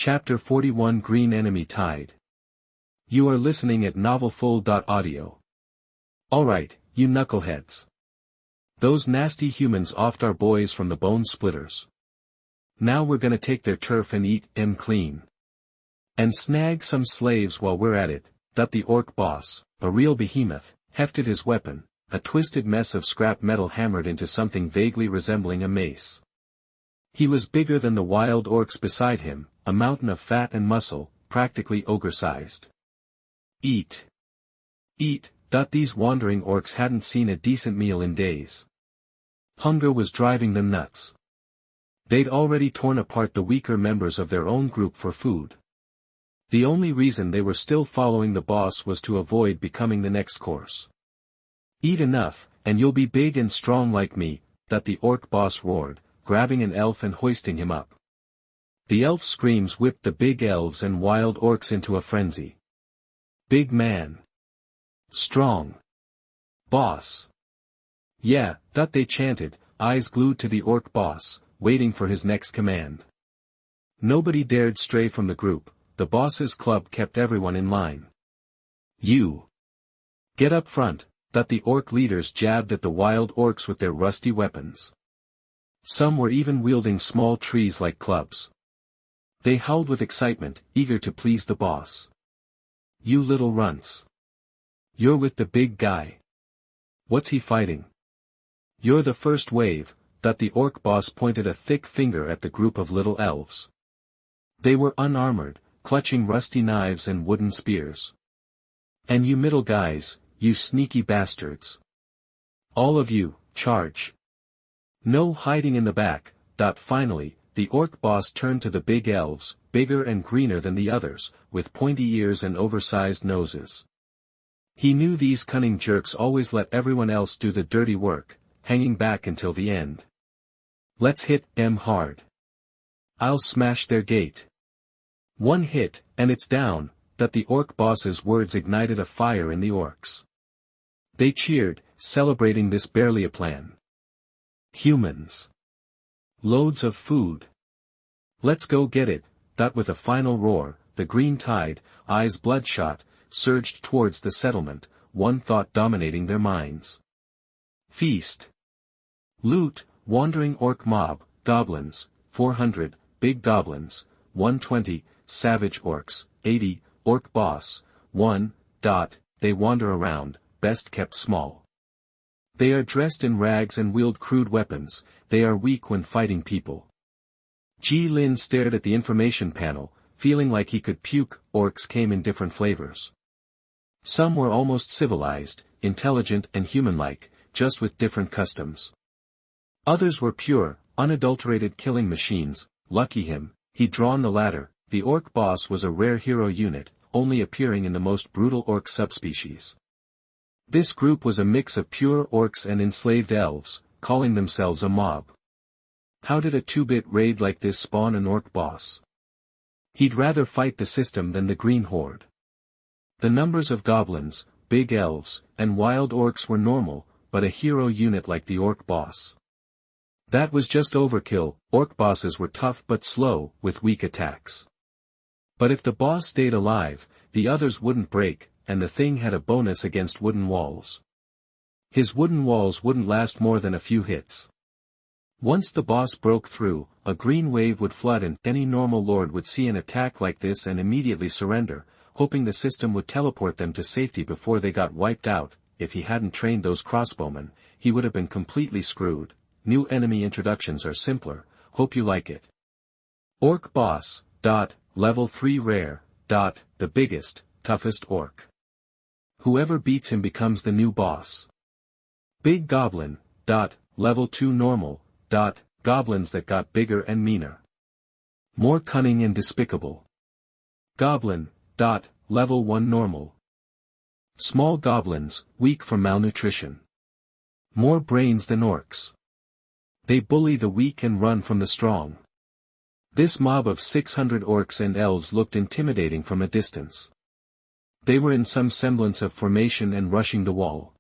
Chapter 41 Green Enemy Tide. You are listening at novelfull.audio. Alright, you knuckleheads. Those nasty humans offed our boys from the bone splitters. Now we're gonna take their turf and eat 'em clean. And snag some slaves while we're at it. That the orc boss, a real behemoth, hefted his weapon, a twisted mess of scrap metal hammered into something vaguely resembling a mace. He was bigger than the wild orcs beside him, a mountain of fat and muscle, practically ogre-sized. Eat. Eat. These wandering orcs hadn't seen a decent meal in days. Hunger was driving them nuts. They'd already torn apart the weaker members of their own group for food. The only reason they were still following the boss was to avoid becoming the next course. Eat enough, and you'll be big and strong like me, that the orc boss roared, grabbing an elf and hoisting him up. The elf's screams whipped the big elves and wild orcs into a frenzy. Big man. Strong. Boss. Yeah, that they chanted, eyes glued to the orc boss, waiting for his next command. Nobody dared stray from the group, the boss's club kept everyone in line. You. Get up front, that the orc leaders jabbed at the wild orcs with their rusty weapons. Some were even wielding small trees like clubs. They howled with excitement, eager to please the boss. You little runts. You're with the big guy. What's he fighting? You're the first wave, that the orc boss pointed a thick finger at the group of little elves. They were unarmored, clutching rusty knives and wooden spears. And you middle guys, you sneaky bastards. All of you, charge. No hiding in the back. Finally, the orc boss turned to the big elves, bigger and greener than the others, with pointy ears and oversized noses. He knew these cunning jerks always let everyone else do the dirty work, hanging back until the end. Let's hit 'em hard. I'll smash their gate. One hit, and it's down. That the orc boss's words ignited a fire in the orcs. They cheered, celebrating this barely a plan. Humans. Loads of food. Let's go get it. With a final roar, the green tide, eyes bloodshot, surged towards the settlement, one thought dominating their minds. Feast. Loot, wandering orc mob, goblins, 400, big goblins, 120, savage orcs, 80, orc boss, 1. They wander around, best kept small. They are dressed in rags and wield crude weapons, they are weak when fighting people. Ji Lin stared at the information panel, feeling like he could puke. Orcs came in different flavors. Some were almost civilized, intelligent and human-like, just with different customs. Others were pure, unadulterated killing machines. Lucky him, he'd drawn the latter. The orc boss was a rare hero unit, only appearing in the most brutal orc subspecies. This group was a mix of pure orcs and enslaved elves, calling themselves a mob. How did a 2-bit raid like this spawn an orc boss? He'd rather fight the system than the green horde. The numbers of goblins, big elves, and wild orcs were normal, but a hero unit like the orc boss. That was just overkill. Orc bosses were tough but slow, with weak attacks. But if the boss stayed alive, the others wouldn't break, and the thing had a bonus against wooden walls. His wooden walls wouldn't last more than a few hits. Once the boss broke through, a green wave would flood and any normal lord would see an attack like this and immediately surrender, hoping the system would teleport them to safety before they got wiped out. If he hadn't trained those crossbowmen, he would have been completely screwed. New enemy introductions are simpler, hope you like it. Orc boss, level 3 rare, the biggest, toughest orc. Whoever beats him becomes the new boss. Big goblin, level 2 normal, goblins that got bigger and meaner. More cunning and despicable. Goblin, level 1 normal. Small goblins, weak from malnutrition. More brains than orcs. They bully the weak and run from the strong. This mob of 600 orcs and elves looked intimidating from a distance. They were in some semblance of formation and rushing the wall.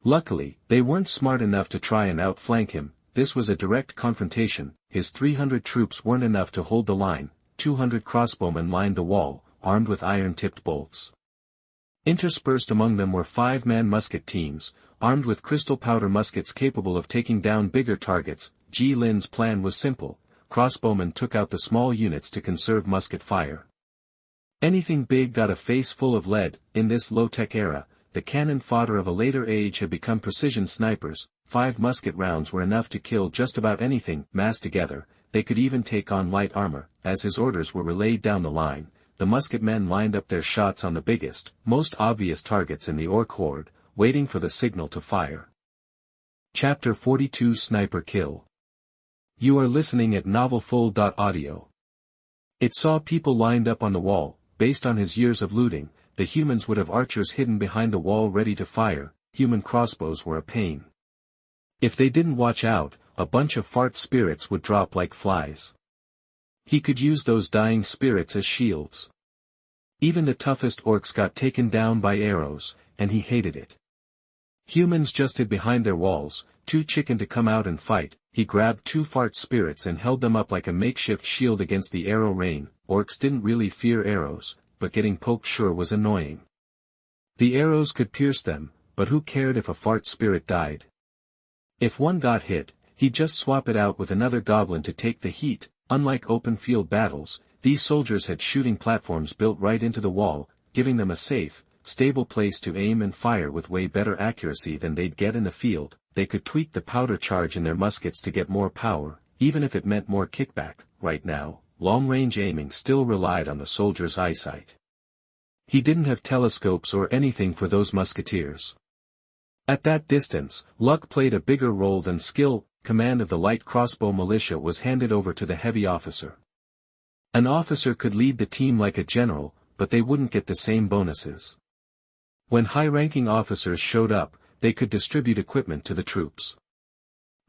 Luckily, they weren't smart enough to try and outflank him. This was a direct confrontation. His 300 troops weren't enough to hold the line. 200 crossbowmen lined the wall, armed with iron-tipped bolts. Interspersed among them were 5-man musket teams, armed with crystal powder muskets capable of taking down bigger targets. Ji Lin's plan was simple: crossbowmen took out the small units to conserve musket fire. Anything big got a face full of lead. In this low-tech era, the cannon fodder of a later age had become precision snipers. 5 musket rounds were enough to kill just about anything. Massed together, they could even take on light armor. As his orders were relayed down the line, the musketmen lined up their shots on the biggest, most obvious targets in the orc horde, waiting for the signal to fire. Chapter 42 Sniper Kill. You are listening at novelfull.audio. It saw people lined up on the wall. Based on his years of looting, the humans would have archers hidden behind the wall ready to fire. Human crossbows were a pain. If they didn't watch out, a bunch of fart spirits would drop like flies. He could use those dying spirits as shields. Even the toughest orcs got taken down by arrows, and he hated it. Humans just hid behind their walls, too chicken to come out and fight. He grabbed 2 fart spirits and held them up like a makeshift shield against the arrow rain. Orcs didn't really fear arrows, but getting poked sure was annoying. The arrows could pierce them, but who cared if a fart spirit died? If one got hit, he'd just swap it out with another goblin to take the heat. Unlike open field battles, these soldiers had shooting platforms built right into the wall, giving them a safe, stable place to aim and fire with way better accuracy than they'd get in the field. They could tweak the powder charge in their muskets to get more power, even if it meant more kickback. Right now, long-range aiming still relied on the soldier's eyesight. He didn't have telescopes or anything for those musketeers. At that distance, luck played a bigger role than skill. Command of the light crossbow militia was handed over to the heavy officer. An officer could lead the team like a general, but they wouldn't get the same bonuses. When high-ranking officers showed up, they could distribute equipment to the troops.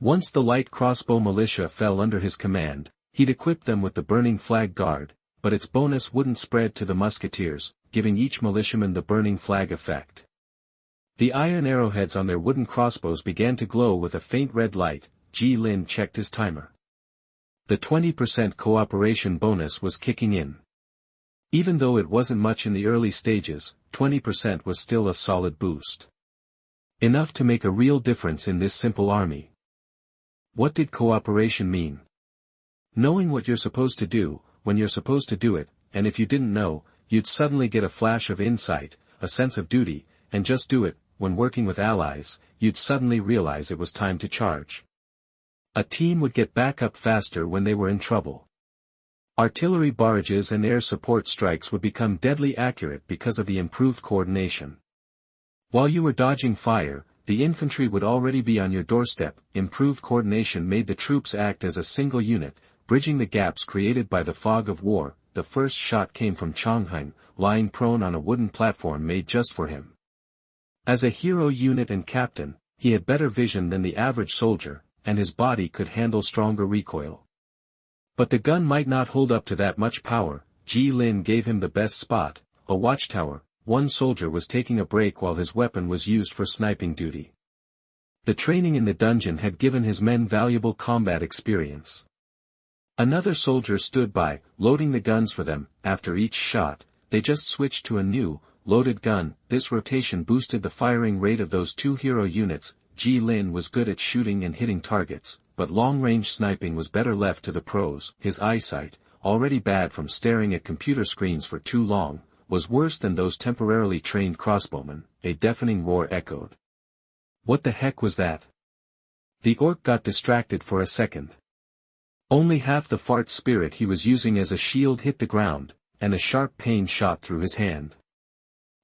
Once the light crossbow militia fell under his command, he'd equip them with the burning flag guard, but its bonus wouldn't spread to the musketeers, giving each militiaman the burning flag effect. The iron arrowheads on their wooden crossbows began to glow with a faint red light. Ji Lin checked his timer. The 20% cooperation bonus was kicking in. Even though it wasn't much in the early stages, 20% was still a solid boost. Enough to make a real difference in this simple army. What did cooperation mean? Knowing what you're supposed to do, when you're supposed to do it, and if you didn't know, you'd suddenly get a flash of insight, a sense of duty, and just do it. When working with allies, you'd suddenly realize it was time to charge. A team would get back up faster when they were in trouble. Artillery barrages and air support strikes would become deadly accurate because of the improved coordination. While you were dodging fire, the infantry would already be on your doorstep. Improved coordination made the troops act as a single unit, bridging the gaps created by the fog of war. The first shot came from Chonghen, lying prone on a wooden platform made just for him. As a hero unit and captain, he had better vision than the average soldier, and his body could handle stronger recoil. But the gun might not hold up to that much power. Ji Lin gave him the best spot, a watchtower. One soldier was taking a break while his weapon was used for sniping duty. The training in the dungeon had given his men valuable combat experience. Another soldier stood by, loading the guns for them. After each shot, they just switched to a new, loaded gun. This rotation boosted the firing rate of those 2 hero units. Ji Lin was good at shooting and hitting targets, but long-range sniping was better left to the pros. His eyesight, already bad from staring at computer screens for too long, was worse than those temporarily trained crossbowmen. A deafening roar echoed. What the heck was that? The orc got distracted for a second. Only half the fart spirit he was using as a shield hit the ground, and a sharp pain shot through his hand.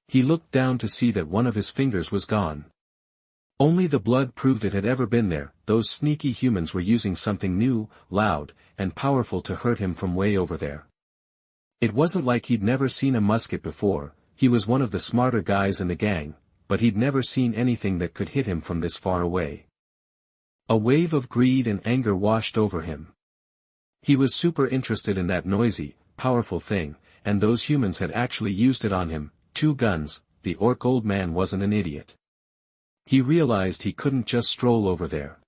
He looked down to see that one of his fingers was gone. Only the blood proved it had ever been there. Those sneaky humans were using something new, loud, and powerful to hurt him from way over there. It wasn't like he'd never seen a musket before. He was one of the smarter guys in the gang, but he'd never seen anything that could hit him from this far away. A wave of greed and anger washed over him. He was super interested in that noisy, powerful thing, and those humans had actually used it on him. 2 guns. The orc old man wasn't an idiot. He realized he couldn't just stroll over there.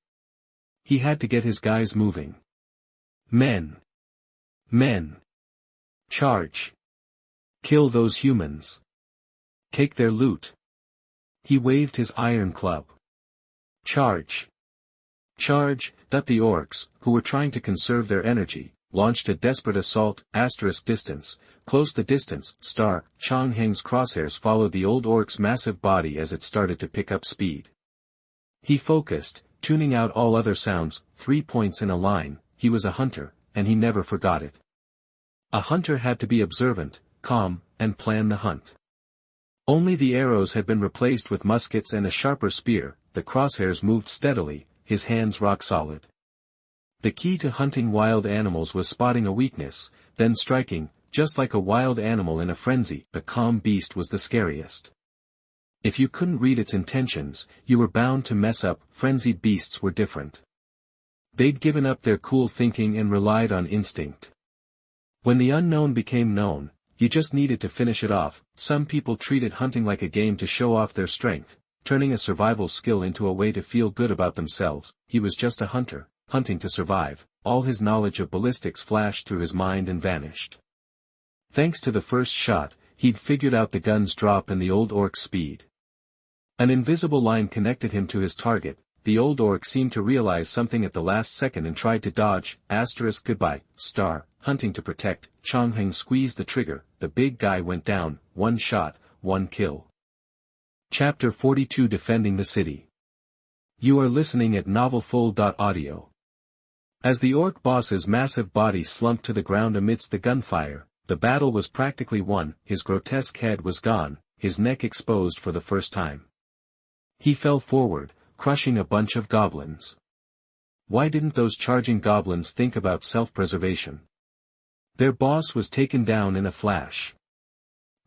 He had to get his guys moving. Men! Men! Charge. Kill those humans. Take their loot. He waved his iron club. Charge. Charge. The orcs, who were trying to conserve their energy, launched a desperate assault, distance, close the distance, Chongheng's crosshairs followed the old orc's massive body as it started to pick up speed. He focused, tuning out all other sounds, 3 points in a line. He was a hunter, and he never forgot it. A hunter had to be observant, calm, and plan the hunt. Only the arrows had been replaced with muskets and a sharper spear. The crosshairs moved steadily, his hands rock solid. The key to hunting wild animals was spotting a weakness, then striking, just like a wild animal in a frenzy. The calm beast was the scariest. If you couldn't read its intentions, you were bound to mess up. Frenzied beasts were different. They'd given up their cool thinking and relied on instinct. When the unknown became known, you just needed to finish it off. Some people treated hunting like a game to show off their strength, turning a survival skill into a way to feel good about themselves. He was just a hunter, hunting to survive. All his knowledge of ballistics flashed through his mind and vanished. Thanks to the first shot, he'd figured out the gun's drop and the old orc's speed. An invisible line connected him to his target. The old orc seemed to realize something at the last second and tried to dodge. Goodbye, hunting to protect. Chongheng squeezed the trigger. The big guy went down. 1 shot, 1 kill. Chapter 42 Defending the City. You are listening at novelfull.audio. As the orc boss's massive body slumped to the ground amidst the gunfire, the battle was practically won. His grotesque head was gone, his neck exposed for the first time. He fell forward, crushing a bunch of goblins. Why didn't those charging goblins think about self-preservation? Their boss was taken down in a flash.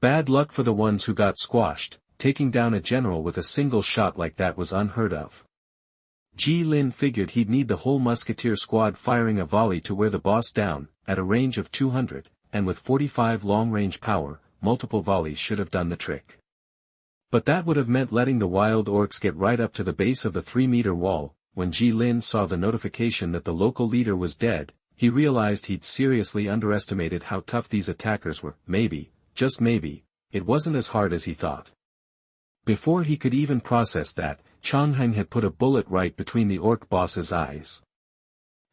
Bad luck for the ones who got squashed. Taking down a general with a single shot like that was unheard of. Ji Lin figured he'd need the whole musketeer squad firing a volley to wear the boss down. At a range of 200, and with 45 long-range power, multiple volleys should have done the trick. But that would have meant letting the wild orcs get right up to the base of the 3-meter wall. When Ji Lin saw the notification that the local leader was dead, he realized he'd seriously underestimated how tough these attackers were. Maybe, just maybe, it wasn't as hard as he thought. Before he could even process that, Chongheng had put a bullet right between the orc boss's eyes.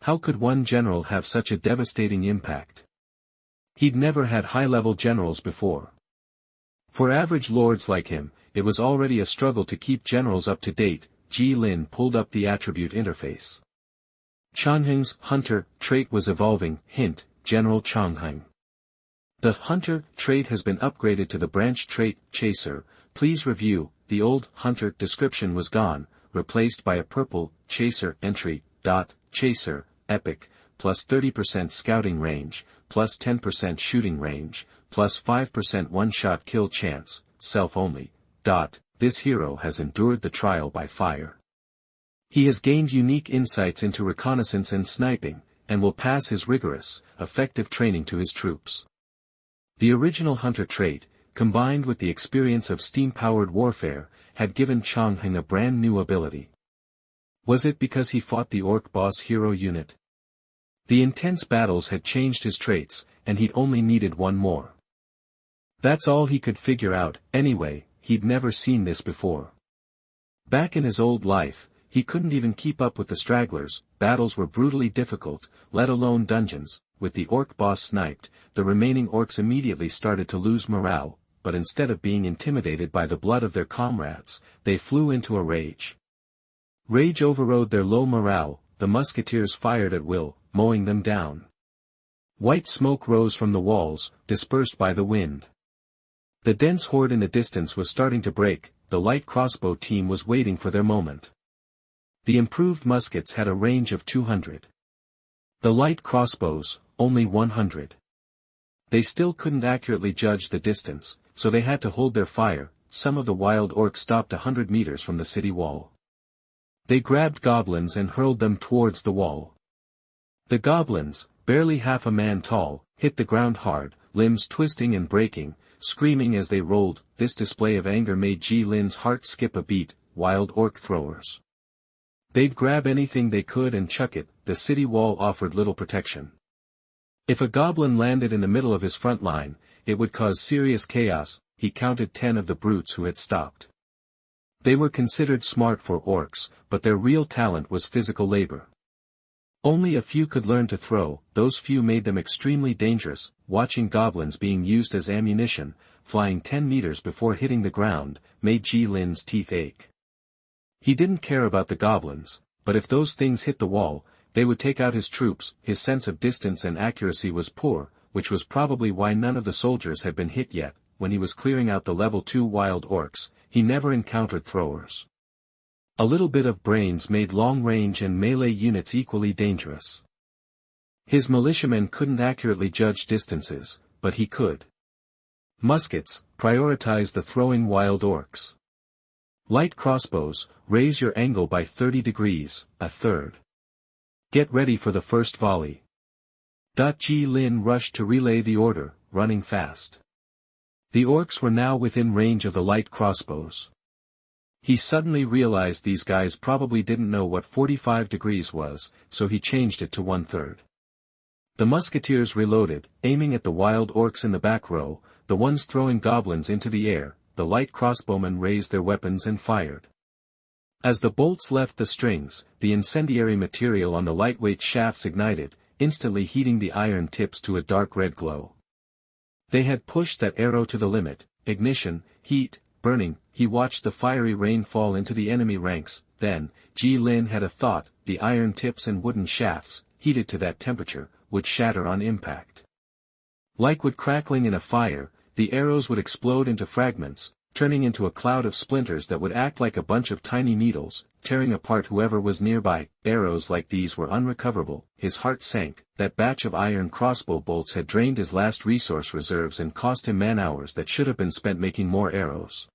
How could one general have such a devastating impact? He'd never had high-level generals before. For average lords like him, it was already a struggle to keep generals up to date. Ji Lin pulled up the attribute interface. Chongheng's hunter trait was evolving. Hint, General Chongheng. The hunter trait has been upgraded to the branch trait, chaser. Please review. The old hunter description was gone, replaced by a purple chaser entry. Chaser, epic, plus 30% scouting range, plus 10% shooting range, plus 5% one-shot kill chance, self-only. This hero has endured the trial by fire. He has gained unique insights into reconnaissance and sniping, and will pass his rigorous, effective training to his troops. The original hunter trait, combined with the experience of steam-powered warfare, had given Chongheng a brand new ability. Was it because he fought the orc boss hero unit? The intense battles had changed his traits, and he'd only needed one more. That's all he could figure out. Anyway, he'd never seen this before. Back in his old life, he couldn't even keep up with the stragglers. Battles were brutally difficult, let alone dungeons. With the orc boss sniped, the remaining orcs immediately started to lose morale, but instead of being intimidated by the blood of their comrades, they flew into a rage. Rage overrode their low morale. The musketeers fired at will, mowing them down. White smoke rose from the walls, dispersed by the wind. The dense horde in the distance was starting to break. The light crossbow team was waiting for their moment. The improved muskets had a range of 200. The light crossbows, only 100. They still couldn't accurately judge the distance, so they had to hold their fire. Some of the wild orcs stopped 100 meters from the city wall. They grabbed goblins and hurled them towards the wall. The goblins, barely half a man tall, hit the ground hard, limbs twisting and breaking, screaming as they rolled. This display of anger made Ji Lin's heart skip a beat. Wild orc throwers. They'd grab anything they could and chuck it. The city wall offered little protection. If a goblin landed in the middle of his front line, it would cause serious chaos. He counted 10 of the brutes who had stopped. They were considered smart for orcs, but their real talent was physical labor. Only a few could learn to throw, those few made them extremely dangerous. Watching goblins being used as ammunition, flying 10 meters before hitting the ground, made Lin's teeth ache. He didn't care about the goblins, but if those things hit the wall, they would take out his troops. His sense of distance and accuracy was poor, which was probably why none of the soldiers had been hit yet. When he was clearing out the level 2 wild orcs, he never encountered throwers. A little bit of brains made long-range and melee units equally dangerous. His militiamen couldn't accurately judge distances, but he could. Muskets, prioritize the throwing wild orcs. Light crossbows, raise your angle by 30 degrees, a third. Get ready for the first volley. Lin rushed to relay the order, running fast. The orcs were now within range of the light crossbows. He suddenly realized these guys probably didn't know what 45 degrees was, so he changed it to 1/3. The musketeers reloaded, aiming at the wild orcs in the back row, the ones throwing goblins into the air. The light crossbowmen raised their weapons and fired. As the bolts left the strings, the incendiary material on the lightweight shafts ignited, instantly heating the iron tips to a dark red glow. They had pushed that arrow to the limit: ignition, heat, burning. He watched the fiery rain fall into the enemy ranks. Then, Lin had a thought: the iron tips and wooden shafts, heated to that temperature, would shatter on impact. Like wood crackling in a fire, the arrows would explode into fragments, turning into a cloud of splinters that would act like a bunch of tiny needles, tearing apart whoever was nearby. Arrows like these were unrecoverable. His heart sank. That batch of iron crossbow bolts had drained his last resource reserves and cost him man-hours that should have been spent making more arrows.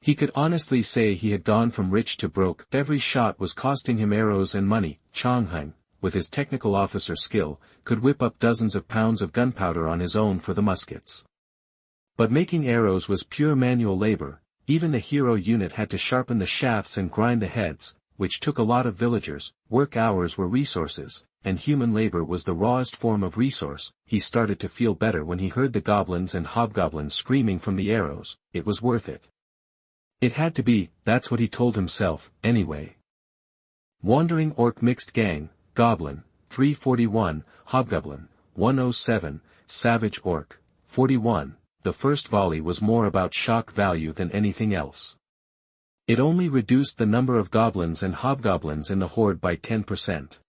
He could honestly say he had gone from rich to broke. Every shot was costing him arrows and money. Chongheim, with his technical officer skill, could whip up dozens of pounds of gunpowder on his own for the muskets. But making arrows was pure manual labor. Even the hero unit had to sharpen the shafts and grind the heads, which took a lot of villagers. Work hours were resources, and human labor was the rawest form of resource. He started to feel better when he heard the goblins and hobgoblins screaming from the arrows. It was worth it. It had to be, that's what he told himself, anyway. Wandering Orc Mixed Gang, Goblin, 341, Hobgoblin, 107, Savage Orc, 41. The first volley was more about shock value than anything else. It only reduced the number of goblins and hobgoblins in the horde by 10%.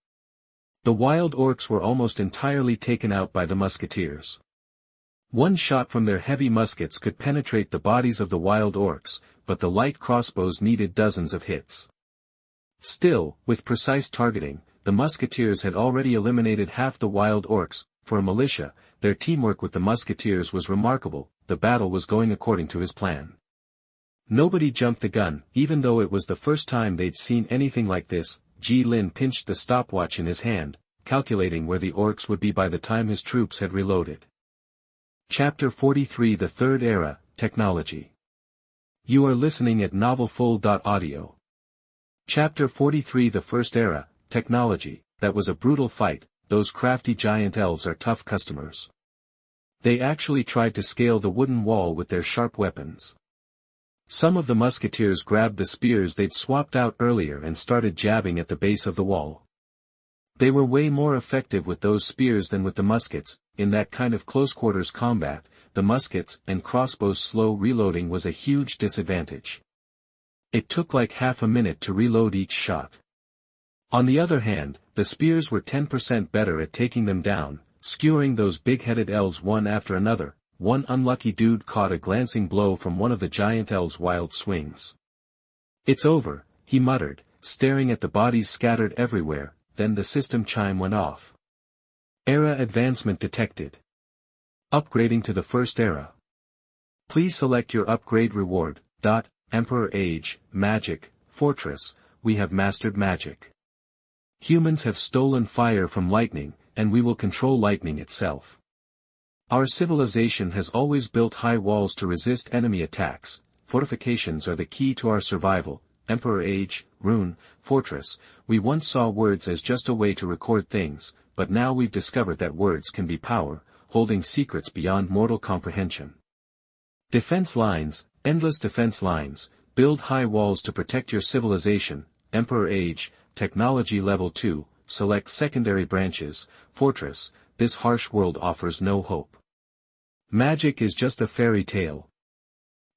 The wild orcs were almost entirely taken out by the musketeers. One shot from their heavy muskets could penetrate the bodies of the wild orcs, but the light crossbows needed dozens of hits. Still, with precise targeting, the musketeers had already eliminated half the wild orcs. For a militia, their teamwork with the musketeers was remarkable. The battle was going according to his plan. Nobody jumped the gun, even though it was the first time they'd seen anything like this. Lin pinched the stopwatch in his hand, calculating where the orcs would be by the time his troops had reloaded. Chapter 43: The Third Era, Technology. You are listening at novelfull.audio. Chapter 43: The First Era, Technology. That was a brutal fight. Those crafty giant elves are tough customers. They actually tried to scale the wooden wall with their sharp weapons. Some of the musketeers grabbed the spears they'd swapped out earlier and started jabbing at the base of the wall. They were way more effective with those spears than with the muskets. In that kind of close-quarters combat, the muskets and crossbows' slow reloading was a huge disadvantage. It took like half a minute to reload each shot. On the other hand, the spears were 10% better at taking them down, skewering those big-headed elves one after another. One unlucky dude caught a glancing blow from one of the giant elves' wild swings. "It's over," he muttered, staring at the bodies scattered everywhere. Then the system chime went off. Era advancement detected. Upgrading to the first era. Please select your upgrade reward. Emperor Age, Magic, Fortress. We have mastered magic. Humans have stolen fire from lightning, and we will control lightning itself. Our civilization has always built high walls to resist enemy attacks. Fortifications are the key to our survival. Emperor Age, Rune, Fortress. We once saw words as just a way to record things, but now we've discovered that words can be power, holding secrets beyond mortal comprehension. Defense lines, endless defense lines, build high walls to protect your civilization, Emperor Age, Technology Level 2, select secondary branches, Fortress, this harsh world offers no hope. Magic is just a fairy tale.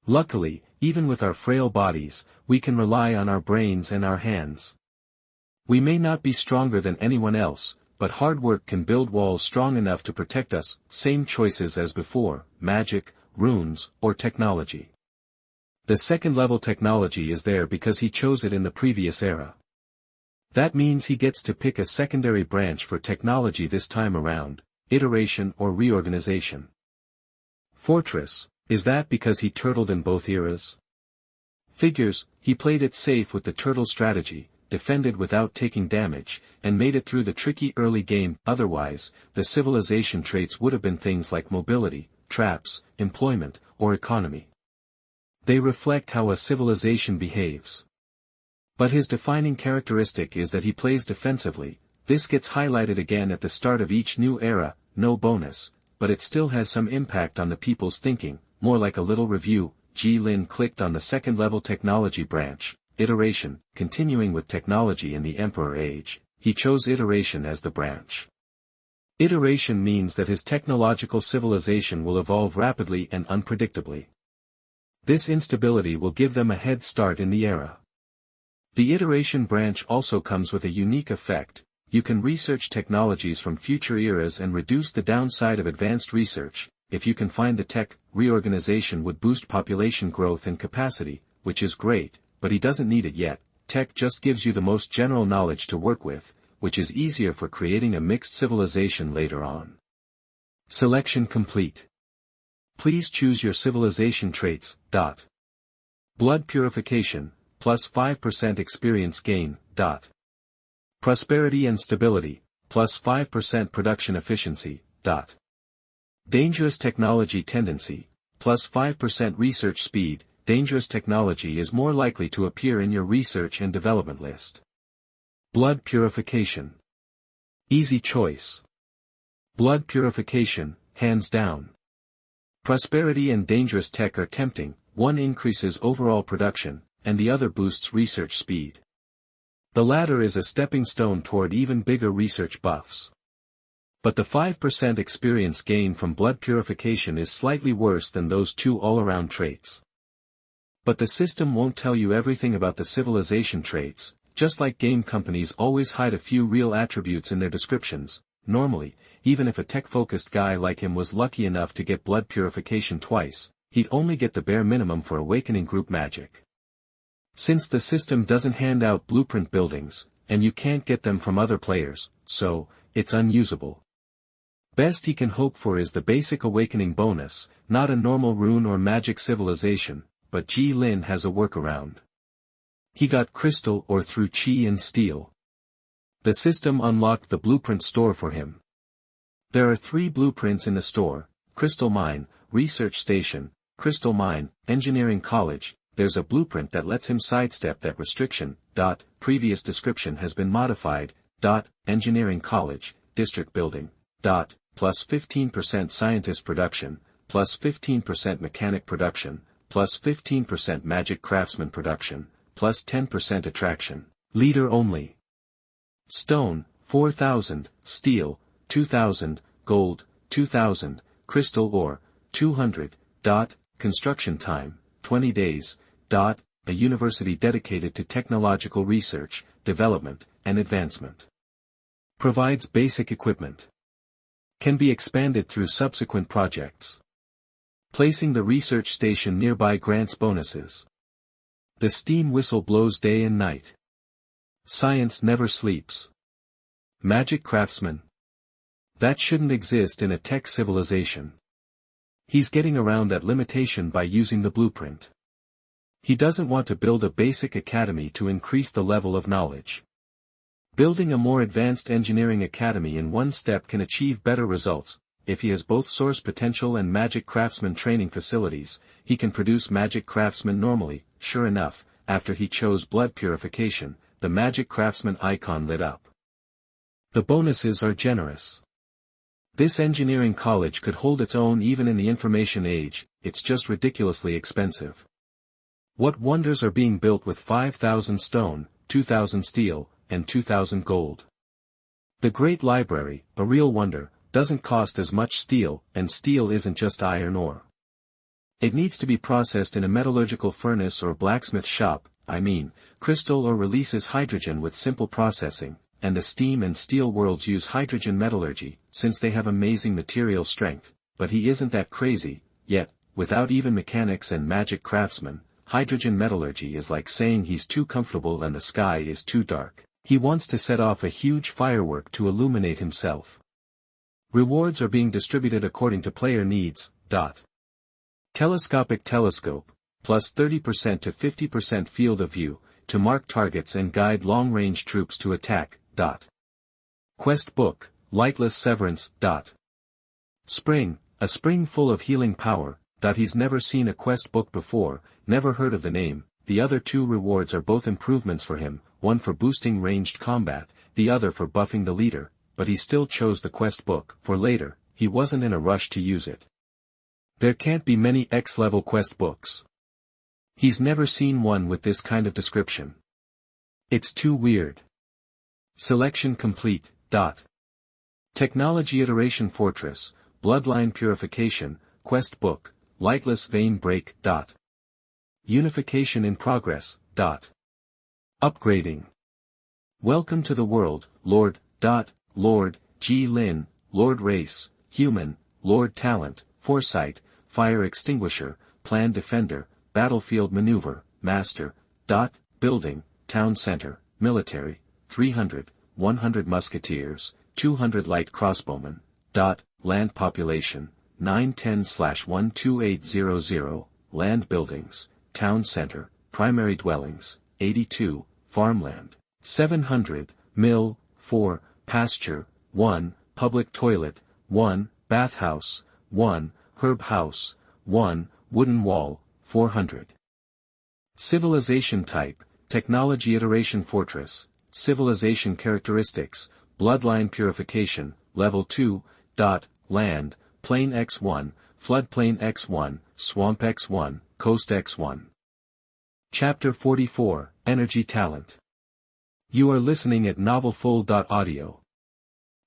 Luckily, even with our frail bodies, we can rely on our brains and our hands. We may not be stronger than anyone else, but hard work can build walls strong enough to protect us, same choices as before, magic, runes, or technology. The second-level technology is there because he chose it in the previous era. That means he gets to pick a secondary branch for technology this time around, iteration or reorganization. Fortress, is that because he turtled in both eras? Figures, he played it safe with the turtle strategy, defended without taking damage, and made it through the tricky early game. Otherwise, the civilization traits would have been things like mobility, traps, employment, or economy. They reflect how a civilization behaves. But his defining characteristic is that he plays defensively. This gets highlighted again at the start of each new era, no bonus, but it still has some impact on the people's thinking, more like a little review. Ji Lin clicked on the second-level technology branch, iteration, continuing with technology in the Emperor Age. He chose iteration as the branch. Iteration means that his technological civilization will evolve rapidly and unpredictably. This instability will give them a head start in the era. The iteration branch also comes with a unique effect. You can research technologies from future eras and reduce the downside of advanced research. If you can find the tech, reorganization would boost population growth and capacity, which is great, but he doesn't need it yet. Tech just gives you the most general knowledge to work with, which is easier for creating a mixed civilization later on. Selection complete. Please choose your civilization traits. Blood purification, plus 5% experience gain. Prosperity and stability, plus 5% production efficiency. Dangerous technology tendency, plus 5% research speed. Dangerous technology is more likely to appear in your research and development list. Blood purification. Easy choice. Blood purification, hands down. Prosperity and dangerous tech are tempting, one increases overall production, and the other boosts research speed. The latter is a stepping stone toward even bigger research buffs. But the 5% experience gain from blood purification is slightly worse than those two all-around traits. But the system won't tell you everything about the civilization traits, just like game companies always hide a few real attributes in their descriptions. Normally, even if a tech-focused guy like him was lucky enough to get blood purification twice, he'd only get the bare minimum for awakening group magic. Since the system doesn't hand out blueprint buildings, and you can't get them from other players, so, it's unusable. Best he can hope for is the basic awakening bonus, not a normal rune or magic civilization, but Ji Lin has a workaround. He got crystal or through chi and steel. The system unlocked the blueprint store for him. There are 3 blueprints in the store: Crystal Mine, Research Station, Crystal Mine, Engineering College. There's a blueprint that lets him sidestep that restriction. Previous description has been modified. Engineering College, District Building. Plus 15% Scientist Production, plus 15% Mechanic Production, plus 15% Magic Craftsman Production, plus 10% Attraction. Leader only. Stone, 4,000, Steel, 2,000, Gold, 2,000, Crystal Ore, 200. Construction time, 20 days. A university dedicated to technological research, development, and advancement. Provides basic equipment. Can be expanded through subsequent projects. Placing the research station nearby grants bonuses. The steam whistle blows day and night. Science never sleeps. Magic Craftsman. That shouldn't exist in a tech civilization. He's getting around that limitation by using the blueprint. He doesn't want to build a basic academy to increase the level of knowledge. Building a more advanced engineering academy in one step can achieve better results. If he has both source potential and magic craftsman training facilities, he can produce magic craftsmen normally. Sure enough, after he chose blood purification, the magic craftsman icon lit up. The bonuses are generous. This engineering college could hold its own even in the information age, it's just ridiculously expensive. What wonders are being built with 5,000 stone, 2,000 steel, and 2,000 gold. The Great Library, a real wonder, doesn't cost as much steel, and steel isn't just iron ore. It needs to be processed in a metallurgical furnace or blacksmith shop, crystal or releases hydrogen with simple processing, and the steam and steel worlds use hydrogen metallurgy, since they have amazing material strength, but he isn't that crazy, yet, without even mechanics and magic craftsmen, hydrogen metallurgy is like saying he's too comfortable and the sky is too dark. He wants to set off a huge firework to illuminate himself. Rewards are being distributed according to player needs. Telescopic telescope, plus 30% to 50% field of view, to mark targets and guide long-range troops to attack. Quest book, lightless severance. Spring, a spring full of healing power. He's never seen a quest book before, never heard of the name. The other two rewards are both improvements for him, one for boosting ranged combat, the other for buffing the leader, but he still chose the quest book for later. He wasn't in a rush to use it. There can't be many X-level quest books. He's never seen one with this kind of description. It's too weird. Selection complete. Technology Iteration Fortress, Bloodline Purification, Quest Book, Lightless Vein Break. Unification in progress. Upgrading. Welcome to the world, Lord. Lord, G. Lin, Lord Race, Human, Lord Talent, Foresight, Fire Extinguisher, Plan Defender, Battlefield Maneuver, Master. Building, Town Center, Military, 300, 100 Musketeers, 200 Light Crossbowmen. Land Population, 910/12800, Land Buildings, Town Center, Primary Dwellings, 82, Farmland, 700, Mill, 4, Pasture, 1, Public Toilet, 1, Bathhouse, 1, Herb House, 1, Wooden Wall, 400. Civilization Type, Technology Iteration Fortress, Civilization Characteristics, Bloodline Purification, Level 2. Land, Plain X1, Floodplain X1, Swamp X1, Coast X1. Chapter 44, Energy Talent. You are listening at novelfull.audio.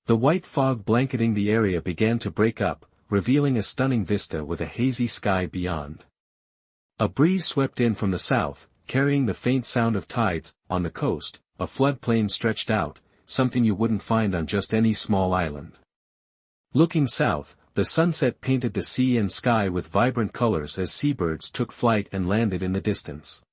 The white fog blanketing the area began to break up, revealing a stunning vista with a hazy sky beyond. A breeze swept in from the south, carrying the faint sound of tides. On the coast, a floodplain stretched out, something you wouldn't find on just any small island. Looking south, the sunset painted the sea and sky with vibrant colors as seabirds took flight and landed in the distance.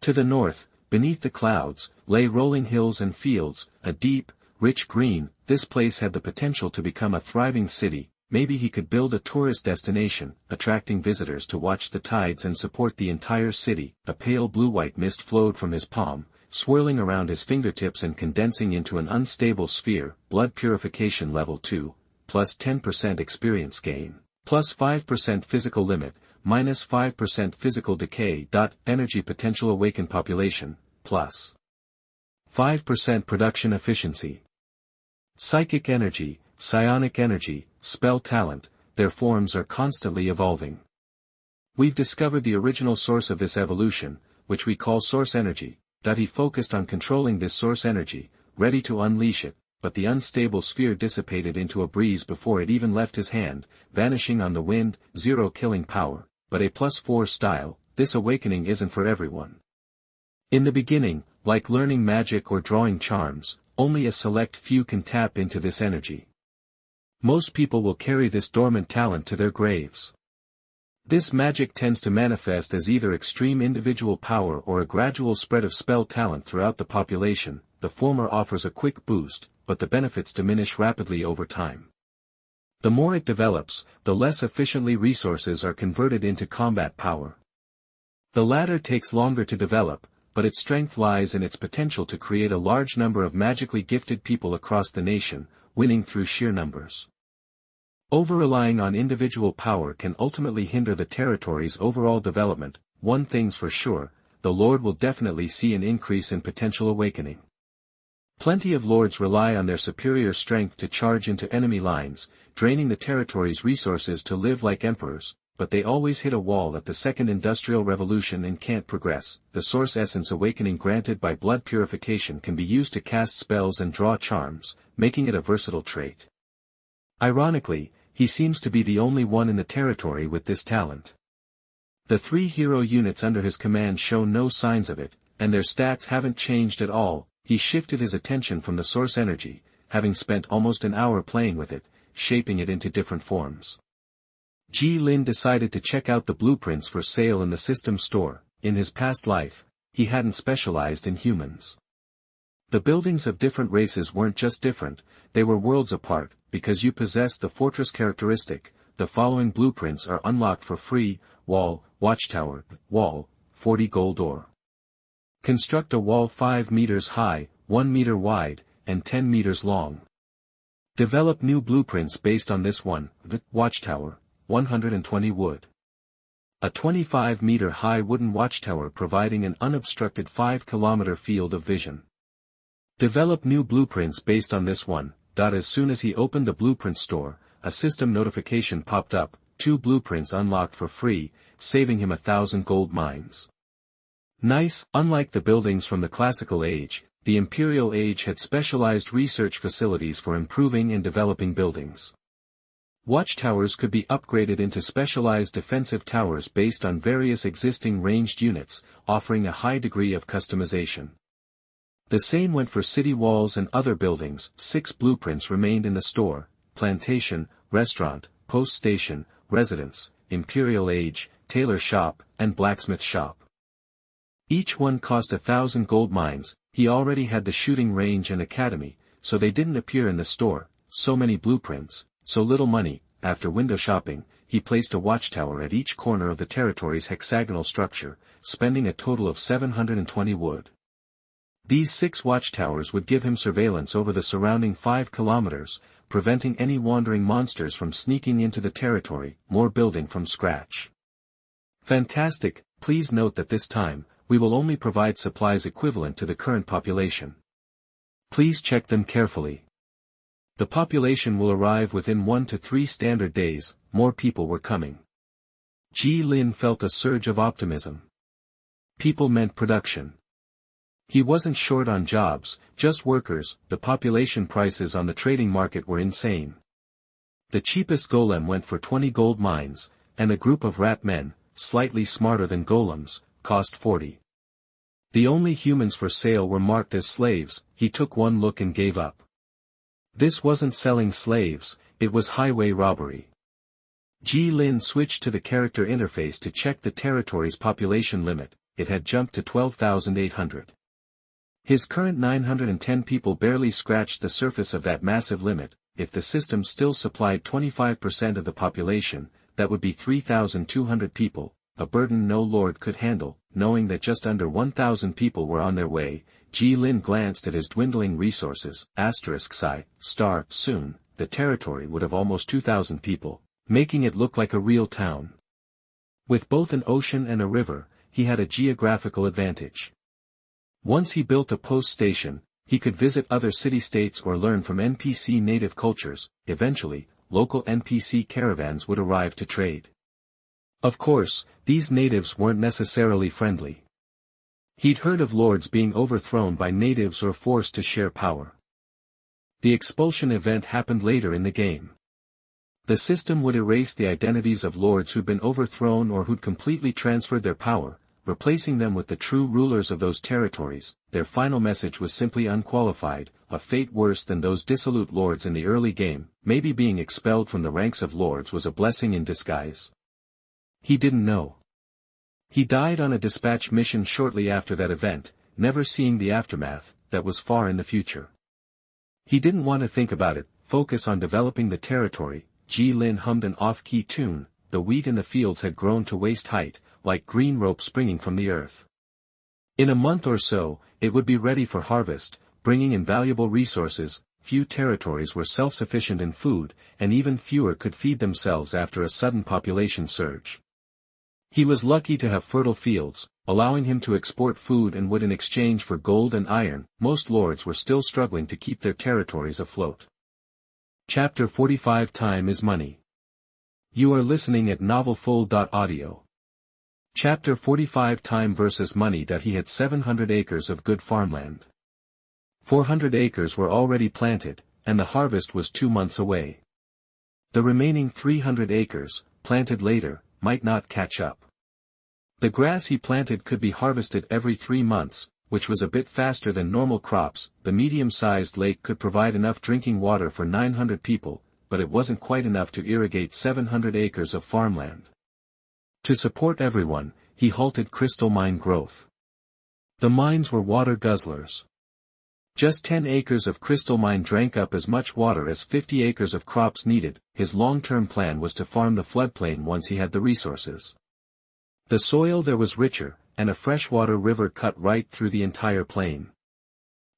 To the north, beneath the clouds, lay rolling hills and fields, a deep, rich green. This place had the potential to become a thriving city. Maybe he could build a tourist destination, attracting visitors to watch the tides and support the entire city. A pale blue-white mist flowed from his palm, swirling around his fingertips and condensing into an unstable sphere. Blood Purification Level 2, plus 10% experience gain, plus 5% physical limit, minus 5% physical decay. Energy Potential Awakened Population, plus 5% production efficiency. Psychic Energy, Psionic Energy, Spell Talent, their forms are constantly evolving. We've discovered the original source of this evolution, which we call Source Energy. He focused on controlling this source energy, ready to unleash it, but the unstable sphere dissipated into a breeze before it even left his hand, vanishing on the wind. 0 killing power, but a +4 style. This awakening isn't for everyone. In the beginning, like learning magic or drawing charms, only a select few can tap into this energy. Most people will carry this dormant talent to their graves. This magic tends to manifest as either extreme individual power or a gradual spread of spell talent throughout the population. The former offers a quick boost, but the benefits diminish rapidly over time. The more it develops, the less efficiently resources are converted into combat power. The latter takes longer to develop, but its strength lies in its potential to create a large number of magically gifted people across the nation, winning through sheer numbers. Over-relying on individual power can ultimately hinder the territory's overall development. One thing's for sure, the Lord will definitely see an increase in potential awakening. Plenty of lords rely on their superior strength to charge into enemy lines, draining the territory's resources to live like emperors, but they always hit a wall at the Second Industrial Revolution and can't progress. The Source Essence awakening granted by blood purification can be used to cast spells and draw charms, making it a versatile trait. Ironically, he seems to be the only one in the territory with this talent. The 3 hero units under his command show no signs of it, and their stats haven't changed at all. He shifted his attention from the source energy, having spent almost an hour playing with it, shaping it into different forms. Ji Lin decided to check out the blueprints for sale in the system store. In his past life, he hadn't specialized in humans. The buildings of different races weren't just different, they were worlds apart. Because you possess the fortress characteristic, the following blueprints are unlocked for free: wall, watchtower, wall, 40 gold ore. Construct a wall 5 meters high, 1 meter wide, and 10 meters long. Develop new blueprints based on this one: watchtower, 120 wood. A 25-meter high wooden watchtower providing an unobstructed 5-kilometer field of vision. Develop new blueprints based on this one. As soon as he opened the blueprint store, a system notification popped up: 2 blueprints unlocked for free, saving him 1,000 gold mines. Nice. Unlike the buildings from the Classical Age, the Imperial Age had specialized research facilities for improving and developing buildings. Watchtowers could be upgraded into specialized defensive towers based on various existing ranged units, offering a high degree of customization. The same went for city walls and other buildings. 6 blueprints remained in the store: plantation, restaurant, post station, residence, Imperial Age, tailor shop, and blacksmith shop. Each one cost 1,000 gold mines. He already had the shooting range and academy, so they didn't appear in the store. So many blueprints, so little money. After window shopping, he placed a watchtower at each corner of the territory's hexagonal structure, spending a total of 720 wood. These 6 watchtowers would give him surveillance over the surrounding 5 kilometers, preventing any wandering monsters from sneaking into the territory. More building from scratch. Fantastic. Please note that this time, we will only provide supplies equivalent to the current population. Please check them carefully. The population will arrive within 1 to 3 standard days. More people were coming. Ji Lin felt a surge of optimism. People meant production. He wasn't short on jobs, just workers. The population prices on the trading market were insane. The cheapest golem went for 20 gold mines, and a group of rat men, slightly smarter than golems, cost 40. The only humans for sale were marked as slaves. He took one look and gave up. This wasn't selling slaves, it was highway robbery. Ji Lin switched to the character interface to check the territory's population limit. It had jumped to 12,800. His current 910 people barely scratched the surface of that massive limit. If the system still supplied 25% of the population, that would be 3,200 people, a burden no lord could handle. Knowing that just under 1,000 people were on their way, Ji Lin glanced at his dwindling resources. Soon, the territory would have almost 2,000 people, making it look like a real town. With both an ocean and a river, he had a geographical advantage. Once he built a post station, he could visit other city-states or learn from NPC native cultures. Eventually, local NPC caravans would arrive to trade. Of course, these natives weren't necessarily friendly. He'd heard of lords being overthrown by natives or forced to share power. The expulsion event happened later in the game. The system would erase the identities of lords who'd been overthrown or who'd completely transferred their power, replacing them with the true rulers of those territories. Their final message was simply unqualified: a fate worse than those dissolute lords in the early game. Maybe being expelled from the ranks of lords was a blessing in disguise. He didn't know. He died on a dispatch mission shortly after that event, never seeing the aftermath. That was far in the future. He didn't want to think about it, focus on developing the territory. Ji Lin hummed an off-key tune. The wheat in the fields had grown to waist height, like green rope springing from the earth. In a month or so, it would be ready for harvest, bringing in valuable resources. Few territories were self-sufficient in food, and even fewer could feed themselves after a sudden population surge. He was lucky to have fertile fields, allowing him to export food and wood in exchange for gold and iron. Most lords were still struggling to keep their territories afloat. Chapter 45 Time is Money. You are listening at NovelFull.audio. Chapter 45 Time versus Money. He had 700 acres of good farmland. 400 acres were already planted, and the harvest was 2 months away. The remaining 300 acres, planted later, might not catch up. The grass he planted could be harvested every 3 months, which was a bit faster than normal crops. The medium-sized lake could provide enough drinking water for 900 people, but it wasn't quite enough to irrigate 700 acres of farmland. To support everyone, he halted crystal mine growth. The mines were water guzzlers. Just 10 acres of crystal mine drank up as much water as 50 acres of crops needed. His long-term plan was to farm the floodplain once he had the resources. The soil there was richer, and a freshwater river cut right through the entire plain.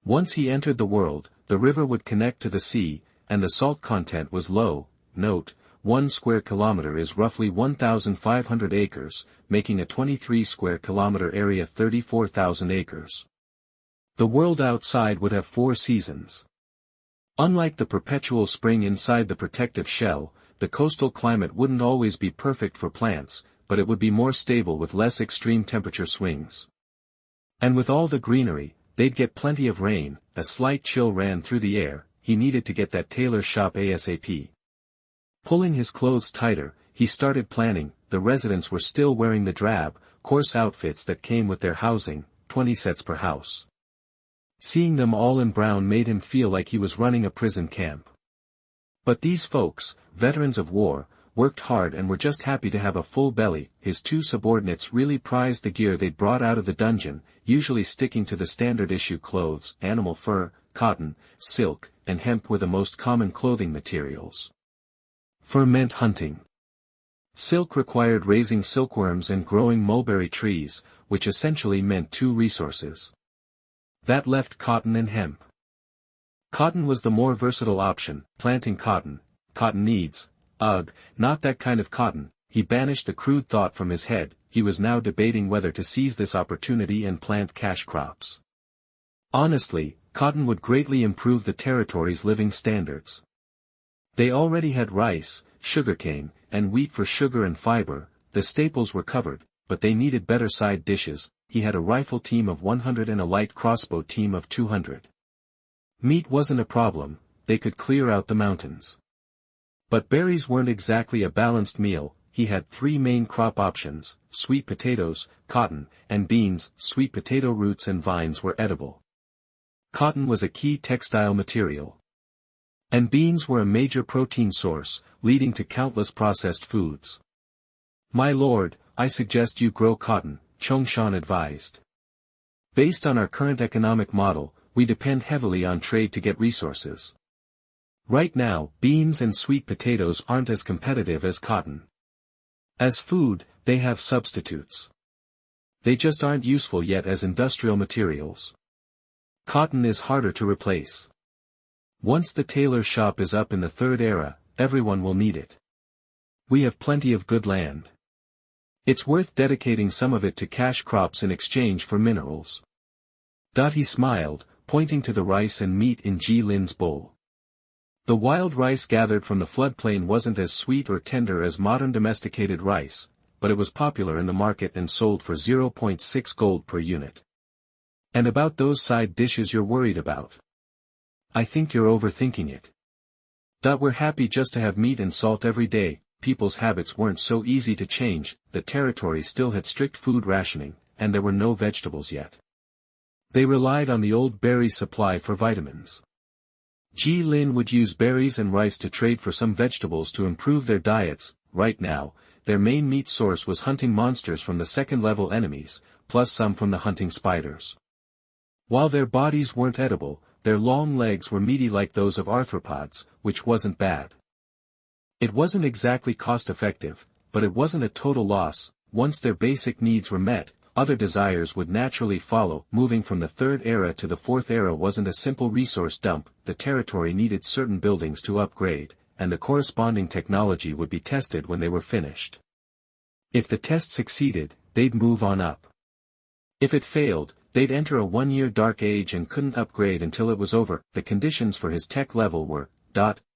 Once he entered the world, the river would connect to the sea, and the salt content was low. Note, 1 square kilometer is roughly 1,500 acres, making a 23 square kilometer area 34,000 acres. The world outside would have 4 seasons. Unlike the perpetual spring inside the protective shell, the coastal climate wouldn't always be perfect for plants, but it would be more stable with less extreme temperature swings. And with all the greenery, they'd get plenty of rain. A slight chill ran through the air. He needed to get that tailor shop ASAP. Pulling his clothes tighter, he started planning. The residents were still wearing the drab, coarse outfits that came with their housing, 20 sets per house. Seeing them all in brown made him feel like he was running a prison camp. But these folks, veterans of war, worked hard and were just happy to have a full belly. His 2 subordinates really prized the gear they'd brought out of the dungeon, usually sticking to the standard issue clothes. Animal fur, cotton, silk, and hemp were the most common clothing materials. Fur meant hunting. Silk required raising silkworms and growing mulberry trees, which essentially meant 2 resources. That left cotton and hemp. Cotton was the more versatile option. Planting cotton needs. Ugh, not that kind of cotton. He banished the crude thought from his head. He was now debating whether to seize this opportunity and plant cash crops. Honestly, cotton would greatly improve the territory's living standards. They already had rice, sugarcane, and wheat for sugar and fiber. The staples were covered, but they needed better side dishes. He had a rifle team of 100 and a light crossbow team of 200. Meat wasn't a problem. They could clear out the mountains. But berries weren't exactly a balanced meal. He had 3 main crop options: sweet potatoes, cotton, and beans. Sweet potato roots and vines were edible. Cotton was a key textile material. And beans were a major protein source, leading to countless processed foods. "My lord, I suggest you grow cotton," Chongshan advised. "Based on our current economic model, we depend heavily on trade to get resources. Right now, beans and sweet potatoes aren't as competitive as cotton. As food, they have substitutes. They just aren't useful yet as industrial materials. Cotton is harder to replace. Once the tailor shop is up in the 3rd era, everyone will need it. We have plenty of good land. It's worth dedicating some of it to cash crops in exchange for minerals." He smiled, pointing to the rice and meat in Ji Lin's bowl. The wild rice gathered from the floodplain wasn't as sweet or tender as modern domesticated rice, but it was popular in the market and sold for 0.6 gold per unit. "And about those side dishes you're worried about? I think you're overthinking it. We're happy just to have meat and salt every day." People's habits weren't so easy to change. The territory still had strict food rationing, and there were no vegetables yet. They relied on the old berry supply for vitamins. Ji Lin would use berries and rice to trade for some vegetables to improve their diets. Right now, their main meat source was hunting monsters from the 2nd-level enemies, plus some from the hunting spiders. While their bodies weren't edible, their long legs were meaty like those of arthropods, which wasn't bad. It wasn't exactly cost-effective, but it wasn't a total loss. Once their basic needs were met, other desires would naturally follow. Moving from the 3rd era to the 4th era wasn't a simple resource dump. The territory needed certain buildings to upgrade, and the corresponding technology would be tested when they were finished. If the test succeeded, they'd move on up. If it failed, they'd enter a 1-year dark age and couldn't upgrade until it was over. The conditions for his tech level were,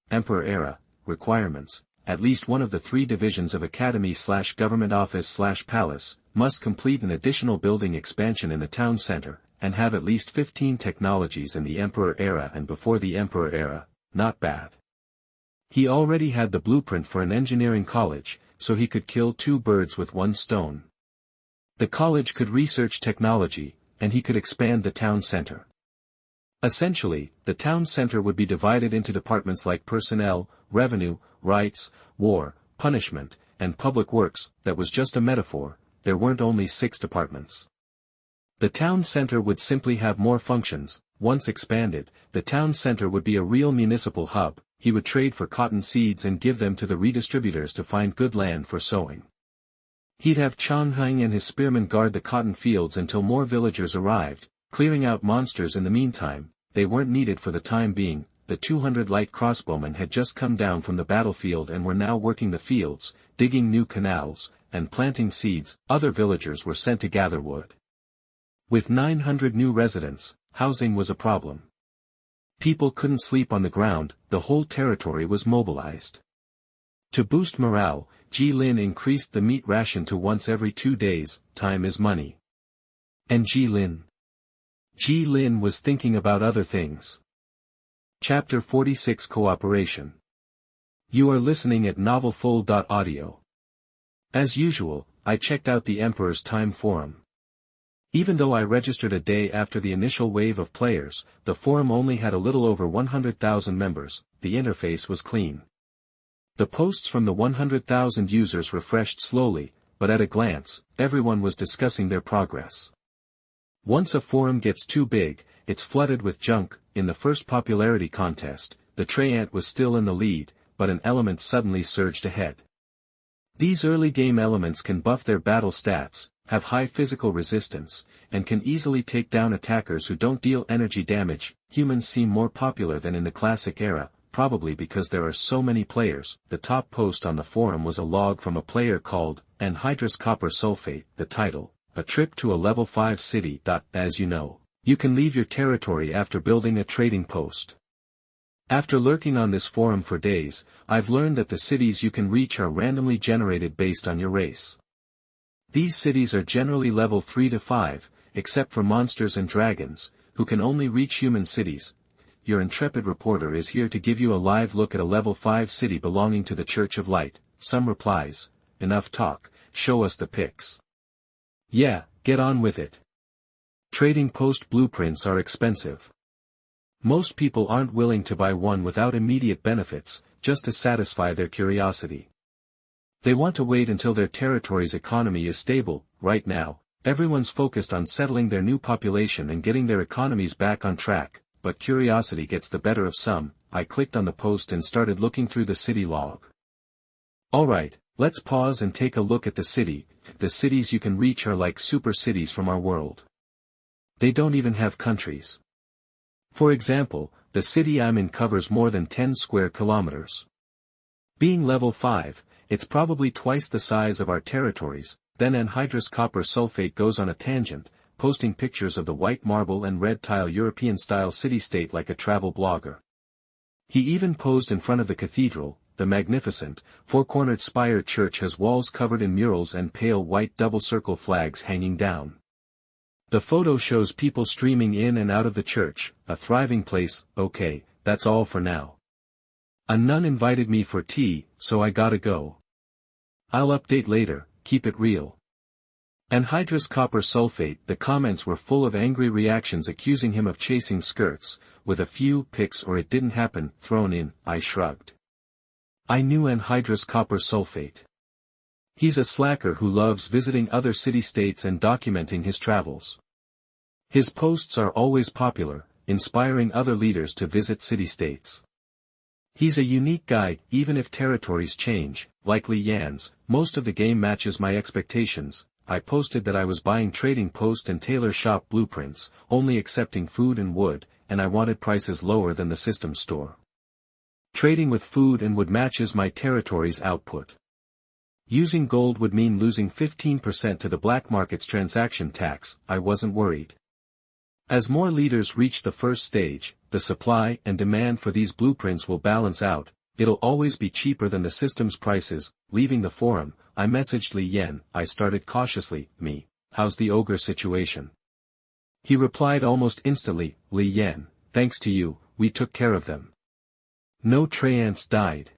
Emperor era, requirements, at least one of the 3 divisions of academy/government office/palace, must complete an additional building expansion in the town center, and have at least 15 technologies in the Emperor era and before the Emperor era. Not bad. He already had the blueprint for an engineering college, so he could kill 2 birds with 1 stone. The college could research technology, and he could expand the town center. Essentially, the town center would be divided into departments like personnel, revenue, rights, war, punishment, and public works. That was just a metaphor, there weren't only 6 departments. The town center would simply have more functions. Once expanded, the town center would be a real municipal hub. He would trade for cotton seeds and give them to the redistributors to find good land for sowing. He'd have Changhang and his spearmen guard the cotton fields until more villagers arrived, clearing out monsters in the meantime. They weren't needed for the time being. The 200 light crossbowmen had just come down from the battlefield and were now working the fields, digging new canals, and planting seeds. Other villagers were sent to gather wood. With 900 new residents, housing was a problem. People couldn't sleep on the ground, the whole territory was mobilized. To boost morale, Jilin increased the meat ration to once every 2 days. Time is money. And Jilin was thinking about other things. Chapter 46 Cooperation. You are listening at novelfull.audio. As usual, I checked out the Emperor's Time forum. Even though I registered a day after the initial wave of players, the forum only had a little over 100,000 members. The interface was clean. The posts from the 100,000 users refreshed slowly, but at a glance, everyone was discussing their progress. Once a forum gets too big, it's flooded with junk. In the first popularity contest, the Treyant was still in the lead, but an element suddenly surged ahead. These early game elements can buff their battle stats, have high physical resistance, and can easily take down attackers who don't deal energy damage. Humans seem more popular than in the classic era, probably because there are so many players. The top post on the forum was a log from a player called Anhydrous Copper Sulfate. The title, A Trip to a Level 5 City. As you know, you can leave your territory after building a trading post. After lurking on this forum for days, I've learned that the cities you can reach are randomly generated based on your race. These cities are generally level 3 to 5, except for monsters and dragons, who can only reach human cities. Your intrepid reporter is here to give you a live look at a level 5 city belonging to the Church of Light. Some replies, enough talk, show us the pics. Yeah, get on with it. Trading post blueprints are expensive. Most people aren't willing to buy one without immediate benefits, just to satisfy their curiosity. They want to wait until their territory's economy is stable. Right now, everyone's focused on settling their new population and getting their economies back on track, but curiosity gets the better of some. I clicked on the post and started looking through the city log. Alright, let's pause and take a look at the city. The cities you can reach are like super cities from our world. They don't even have countries. For example, the city I'm in covers more than 10 square kilometers. Being level 5, it's probably twice the size of our territories. Then Anhydrous Copper Sulfate goes on a tangent, posting pictures of the white marble and red tile European-style city-state like a travel blogger. He even posed in front of the cathedral. The magnificent, four-cornered spire church has walls covered in murals and pale white double-circle flags hanging down. The photo shows people streaming in and out of the church, a thriving place. Okay, that's all for now. A nun invited me for tea, so I gotta go. I'll update later, keep it real. Anhydrous Copper Sulfate. The comments were full of angry reactions accusing him of chasing skirts, with a few pics or it didn't happen thrown in. I shrugged. I knew Anhydrous Copper Sulfate. He's a slacker who loves visiting other city-states and documenting his travels. His posts are always popular, inspiring other leaders to visit city-states. He's a unique guy, even if territories change, like Li Yan's. Most of the game matches my expectations. I posted that I was buying trading post and tailor shop blueprints, only accepting food and wood, and I wanted prices lower than the system store. Trading with food and wood matches my territory's output. Using gold would mean losing 15% to the black market's transaction tax. I wasn't worried. As more leaders reach the first stage, the supply and demand for these blueprints will balance out. It'll always be cheaper than the system's prices. Leaving the forum, I messaged Li Yan. I started cautiously, how's the ogre situation? He replied almost instantly, Li Yan, thanks to you, we took care of them. No treants died.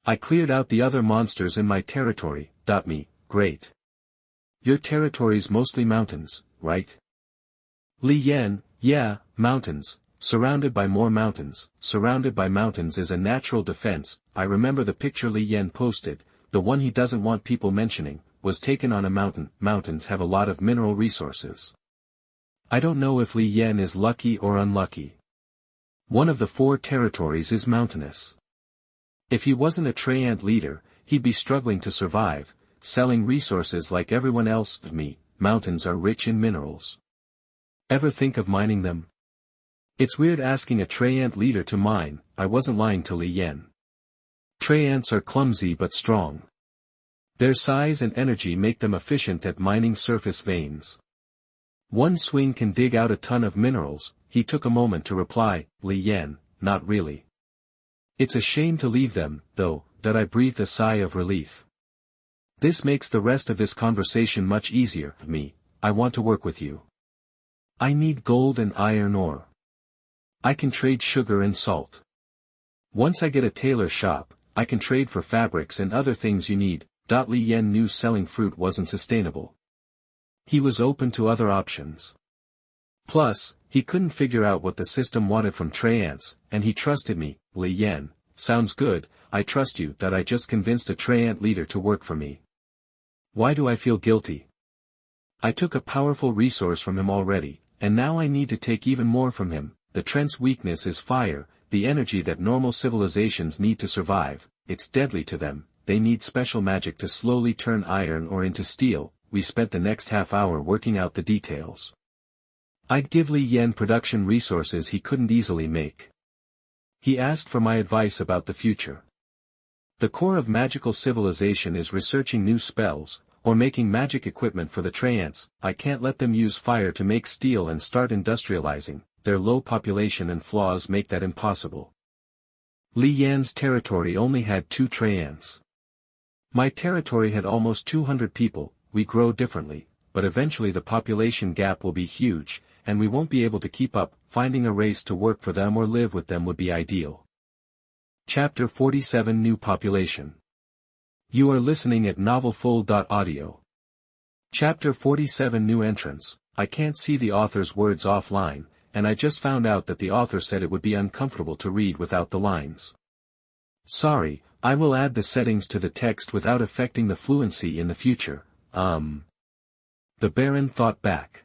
I cleared out the other monsters in my territory. Great. Your territory's mostly mountains, right? Li Yan, yeah, mountains. Surrounded by more mountains. Surrounded by mountains is a natural defense. I remember the picture Li Yan posted, the one he doesn't want people mentioning, was taken on a mountain. Mountains have a lot of mineral resources. I don't know if Li Yan is lucky or unlucky. One of the 4 territories is mountainous. If he wasn't a treant leader, he'd be struggling to survive, selling resources like everyone else. Mountains are rich in minerals. Ever think of mining them? It's weird asking a treant leader to mine. I wasn't lying to Li Yan. Treants are clumsy but strong. Their size and energy make them efficient at mining surface veins. One swing can dig out a ton of minerals. He took a moment to reply, Li Yan, not really. It's a shame to leave them, though, that I breathed a sigh of relief. This makes the rest of this conversation much easier. I want to work with you. I need gold and iron ore. I can trade sugar and salt. Once I get a tailor shop, I can trade for fabrics and other things you need. Li Yan knew selling fruit wasn't sustainable. He was open to other options. Plus, he couldn't figure out what the system wanted from treants, and he trusted me. Li Yan, sounds good, I trust you. I just convinced a treant leader to work for me. Why do I feel guilty? I took a powerful resource from him already, and now I need to take even more from him. The Trent's weakness is fire, the energy that normal civilizations need to survive. It's deadly to them. They need special magic to slowly turn iron ore into steel. We spent the next half hour working out the details. I'd give Li Yan production resources he couldn't easily make. He asked for my advice about the future. The core of magical civilization is researching new spells, or making magic equipment for the treants. I can't let them use fire to make steel and start industrializing. Their low population and flaws make that impossible. Li Yan's territory only had 2 treants. My territory had almost 200 people. We grow differently, but eventually the population gap will be huge, and we won't be able to keep up. Finding a race to work for them or live with them would be ideal. Chapter 47 New Population. You are listening at novelfull.audio. Chapter 47 New Entrants. I can't see the author's words offline, and I just found out that the author said it would be uncomfortable to read without the lines. Sorry, I will add the settings to the text without affecting the fluency in the future. The Baron thought back.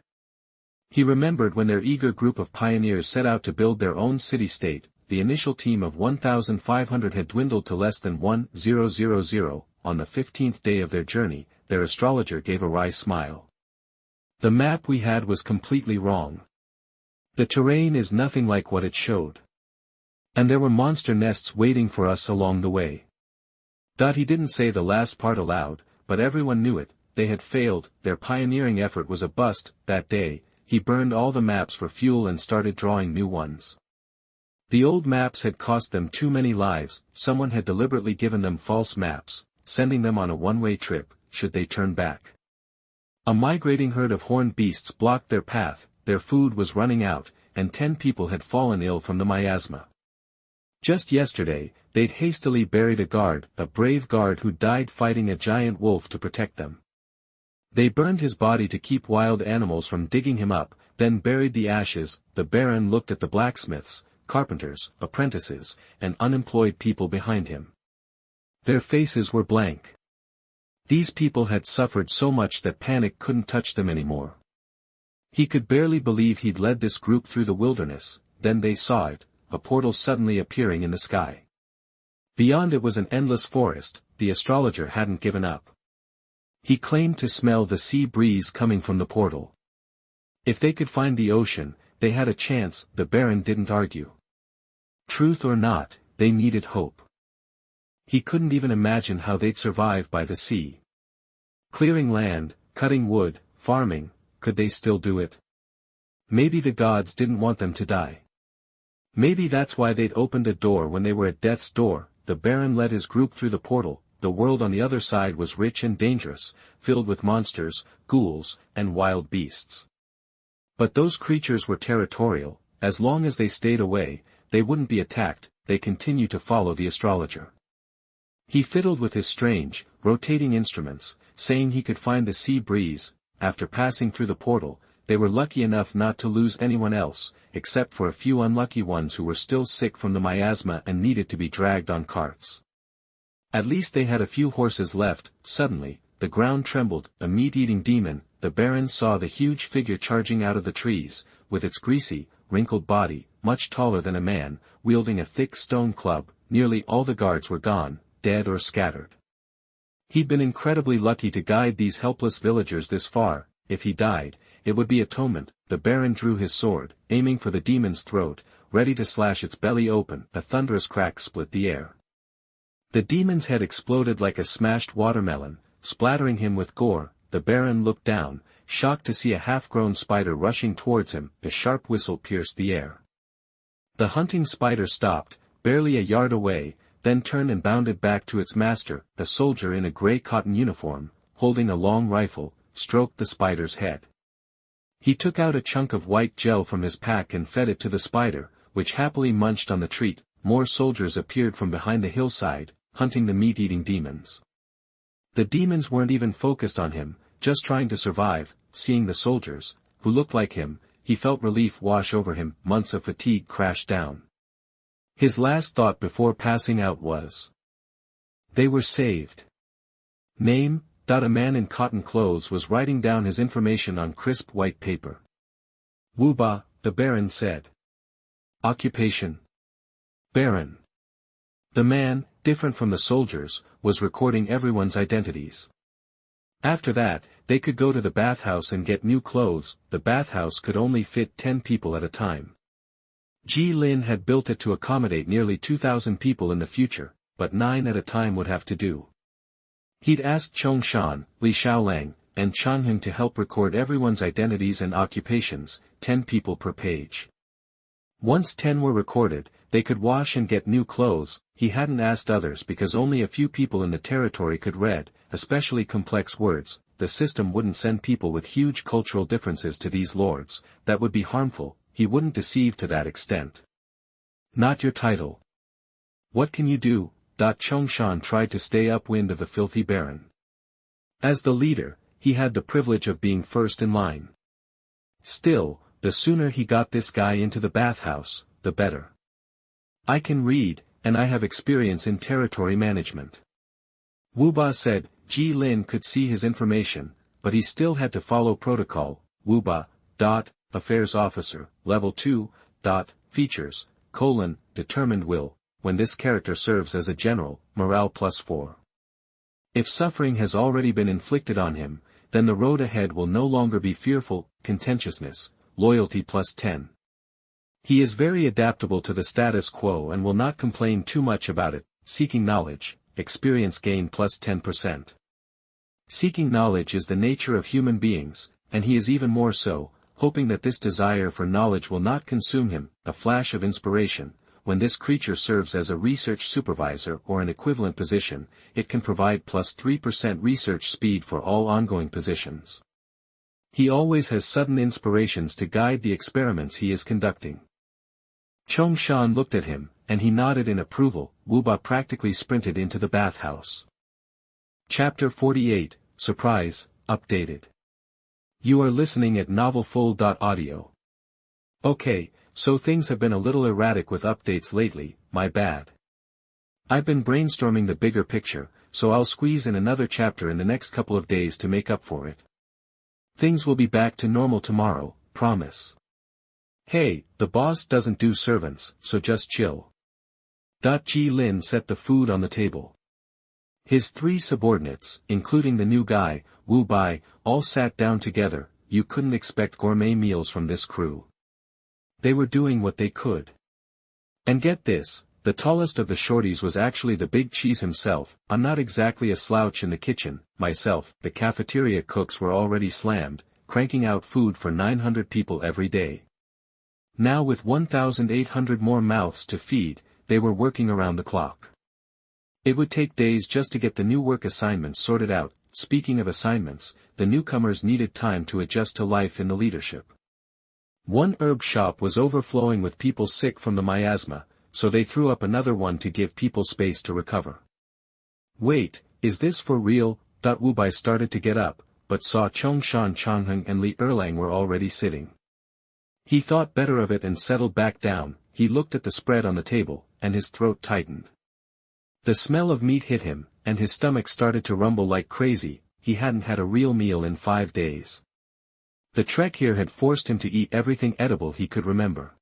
He remembered when their eager group of pioneers set out to build their own city-state. The initial team of 1,500 had dwindled to less than 1,000. On the 15th day of their journey, their astrologer gave a wry smile. The map we had was completely wrong. The terrain is nothing like what it showed. And there were monster nests waiting for us along the way. He didn't say the last part aloud, but everyone knew it. They had failed, their pioneering effort was a bust. That day, he burned all the maps for fuel and started drawing new ones. The old maps had cost them too many lives. Someone had deliberately given them false maps, sending them on a one-way trip, should they turn back. A migrating herd of horned beasts blocked their path, their food was running out, and 10 people had fallen ill from the miasma. Just yesterday, they'd hastily buried a brave guard who died fighting a giant wolf to protect them. They burned his body to keep wild animals from digging him up, then buried the ashes. The Baron looked at the blacksmiths, carpenters, apprentices, and unemployed people behind him. Their faces were blank. These people had suffered so much that panic couldn't touch them anymore. He could barely believe he'd led this group through the wilderness. Then they saw it, a portal suddenly appearing in the sky. Beyond it was an endless forest. The astrologer hadn't given up. He claimed to smell the sea breeze coming from the portal. If they could find the ocean, they had a chance. The Baron didn't argue. Truth or not, they needed hope. He couldn't even imagine how they'd survive by the sea. Clearing land, cutting wood, farming, could they still do it? Maybe the gods didn't want them to die. Maybe that's why they'd opened a door when they were at death's door. The Baron led his group through the portal. The world on the other side was rich and dangerous, filled with monsters, ghouls, and wild beasts. But those creatures were territorial. As long as they stayed away, they wouldn't be attacked. They continued to follow the astrologer. He fiddled with his strange, rotating instruments, saying he could find the sea breeze. After passing through the portal, they were lucky enough not to lose anyone else, except for a few unlucky ones who were still sick from the miasma and needed to be dragged on carts. At least they had a few horses left. Suddenly, the ground trembled. A meat-eating demon. The Baron saw the huge figure charging out of the trees, with its greasy, wrinkled body, much taller than a man, wielding a thick stone club. Nearly all the guards were gone, dead or scattered. He'd been incredibly lucky to guide these helpless villagers this far. If he died, it would be atonement. The Baron drew his sword, aiming for the demon's throat, ready to slash its belly open. A thunderous crack split the air. The demon's head exploded like a smashed watermelon, splattering him with gore. The Baron looked down, shocked to see a half-grown spider rushing towards him. A sharp whistle pierced the air. The hunting spider stopped, barely a yard away, then turned and bounded back to its master. A soldier in a gray cotton uniform, holding a long rifle, stroked the spider's head. He took out a chunk of white gel from his pack and fed it to the spider, which happily munched on the treat. More soldiers appeared from behind the hillside, hunting the meat-eating demons. The demons weren't even focused on him, just trying to survive. Seeing the soldiers, who looked like him, he felt relief wash over him. Months of fatigue crashed down. His last thought before passing out was, they were saved. Name. A man in cotton clothes was writing down his information on crisp white paper. Wuba, the Baron said. Occupation. Baron. The man, different from the soldiers, was recording everyone's identities. After that, they could go to the bathhouse and get new clothes. The bathhouse could only fit 10 people at a time. Ji Lin had built it to accommodate nearly 2,000 people in the future, but 9 at a time would have to do. He'd asked Chong Shan, Li Xiaolang, and Changheng to help record everyone's identities and occupations, 10 people per page. Once 10 were recorded, they could wash and get new clothes. He hadn't asked others because only a few people in the territory could read, especially complex words. The system wouldn't send people with huge cultural differences to these lords. That would be harmful. He wouldn't deceive to that extent. Not your title. What can you do? Chongshan tried to stay upwind of the filthy Baron. As the leader, he had the privilege of being first in line. Still, the sooner he got this guy into the bathhouse, the better. I can read, and I have experience in territory management. Wuba said. Ji Lin could see his information, but he still had to follow protocol. Wuba. Affairs Officer, Level 2. Features, determined will. When this character serves as a general, morale +4. If suffering has already been inflicted on him, then the road ahead will no longer be fearful. Contentiousness, loyalty +10. He is very adaptable to the status quo and will not complain too much about it. Seeking knowledge, experience gain +10%. Seeking knowledge is the nature of human beings, and he is even more so, hoping that this desire for knowledge will not consume him. A flash of inspiration. When this creature serves as a research supervisor or an equivalent position, it can provide +3% research speed for all ongoing positions. He always has sudden inspirations to guide the experiments he is conducting. Chong Shan looked at him, and he nodded in approval. Wuba practically sprinted into the bathhouse. Chapter 48, Surprise, Updated. You are listening at novelfull.audio. Okay. So things have been a little erratic with updates lately, my bad. I've been brainstorming the bigger picture, so I'll squeeze in another chapter in the next couple of days to make up for it. Things will be back to normal tomorrow, promise. Hey, the boss doesn't do servants, so just chill. Ji Lin set the food on the table. His 3 subordinates, including the new guy, Wu Bai, all sat down together. You couldn't expect gourmet meals from this crew. They were doing what they could. And get this, The tallest of the shorties was actually the big cheese himself. I'm not exactly a slouch in the kitchen, myself. The cafeteria cooks were already slammed, cranking out food for 900 people every day. Now with 1,800 more mouths to feed, they were working around the clock. It would take days just to get the new work assignments sorted out. Speaking of assignments, the newcomers needed time to adjust to life in the leadership. One herb shop was overflowing with people sick from the miasma, so they threw up another one to give people space to recover. Wait, is this for real? Wu Bai started to get up, but saw Chongshan, Changheng and Li Erlang were already sitting. He thought better of it and settled back down. He looked at the spread on the table, and his throat tightened. The smell of meat hit him, and his stomach started to rumble like crazy. He hadn't had a real meal in 5 days. The trek here had forced him to eat everything edible he could remember.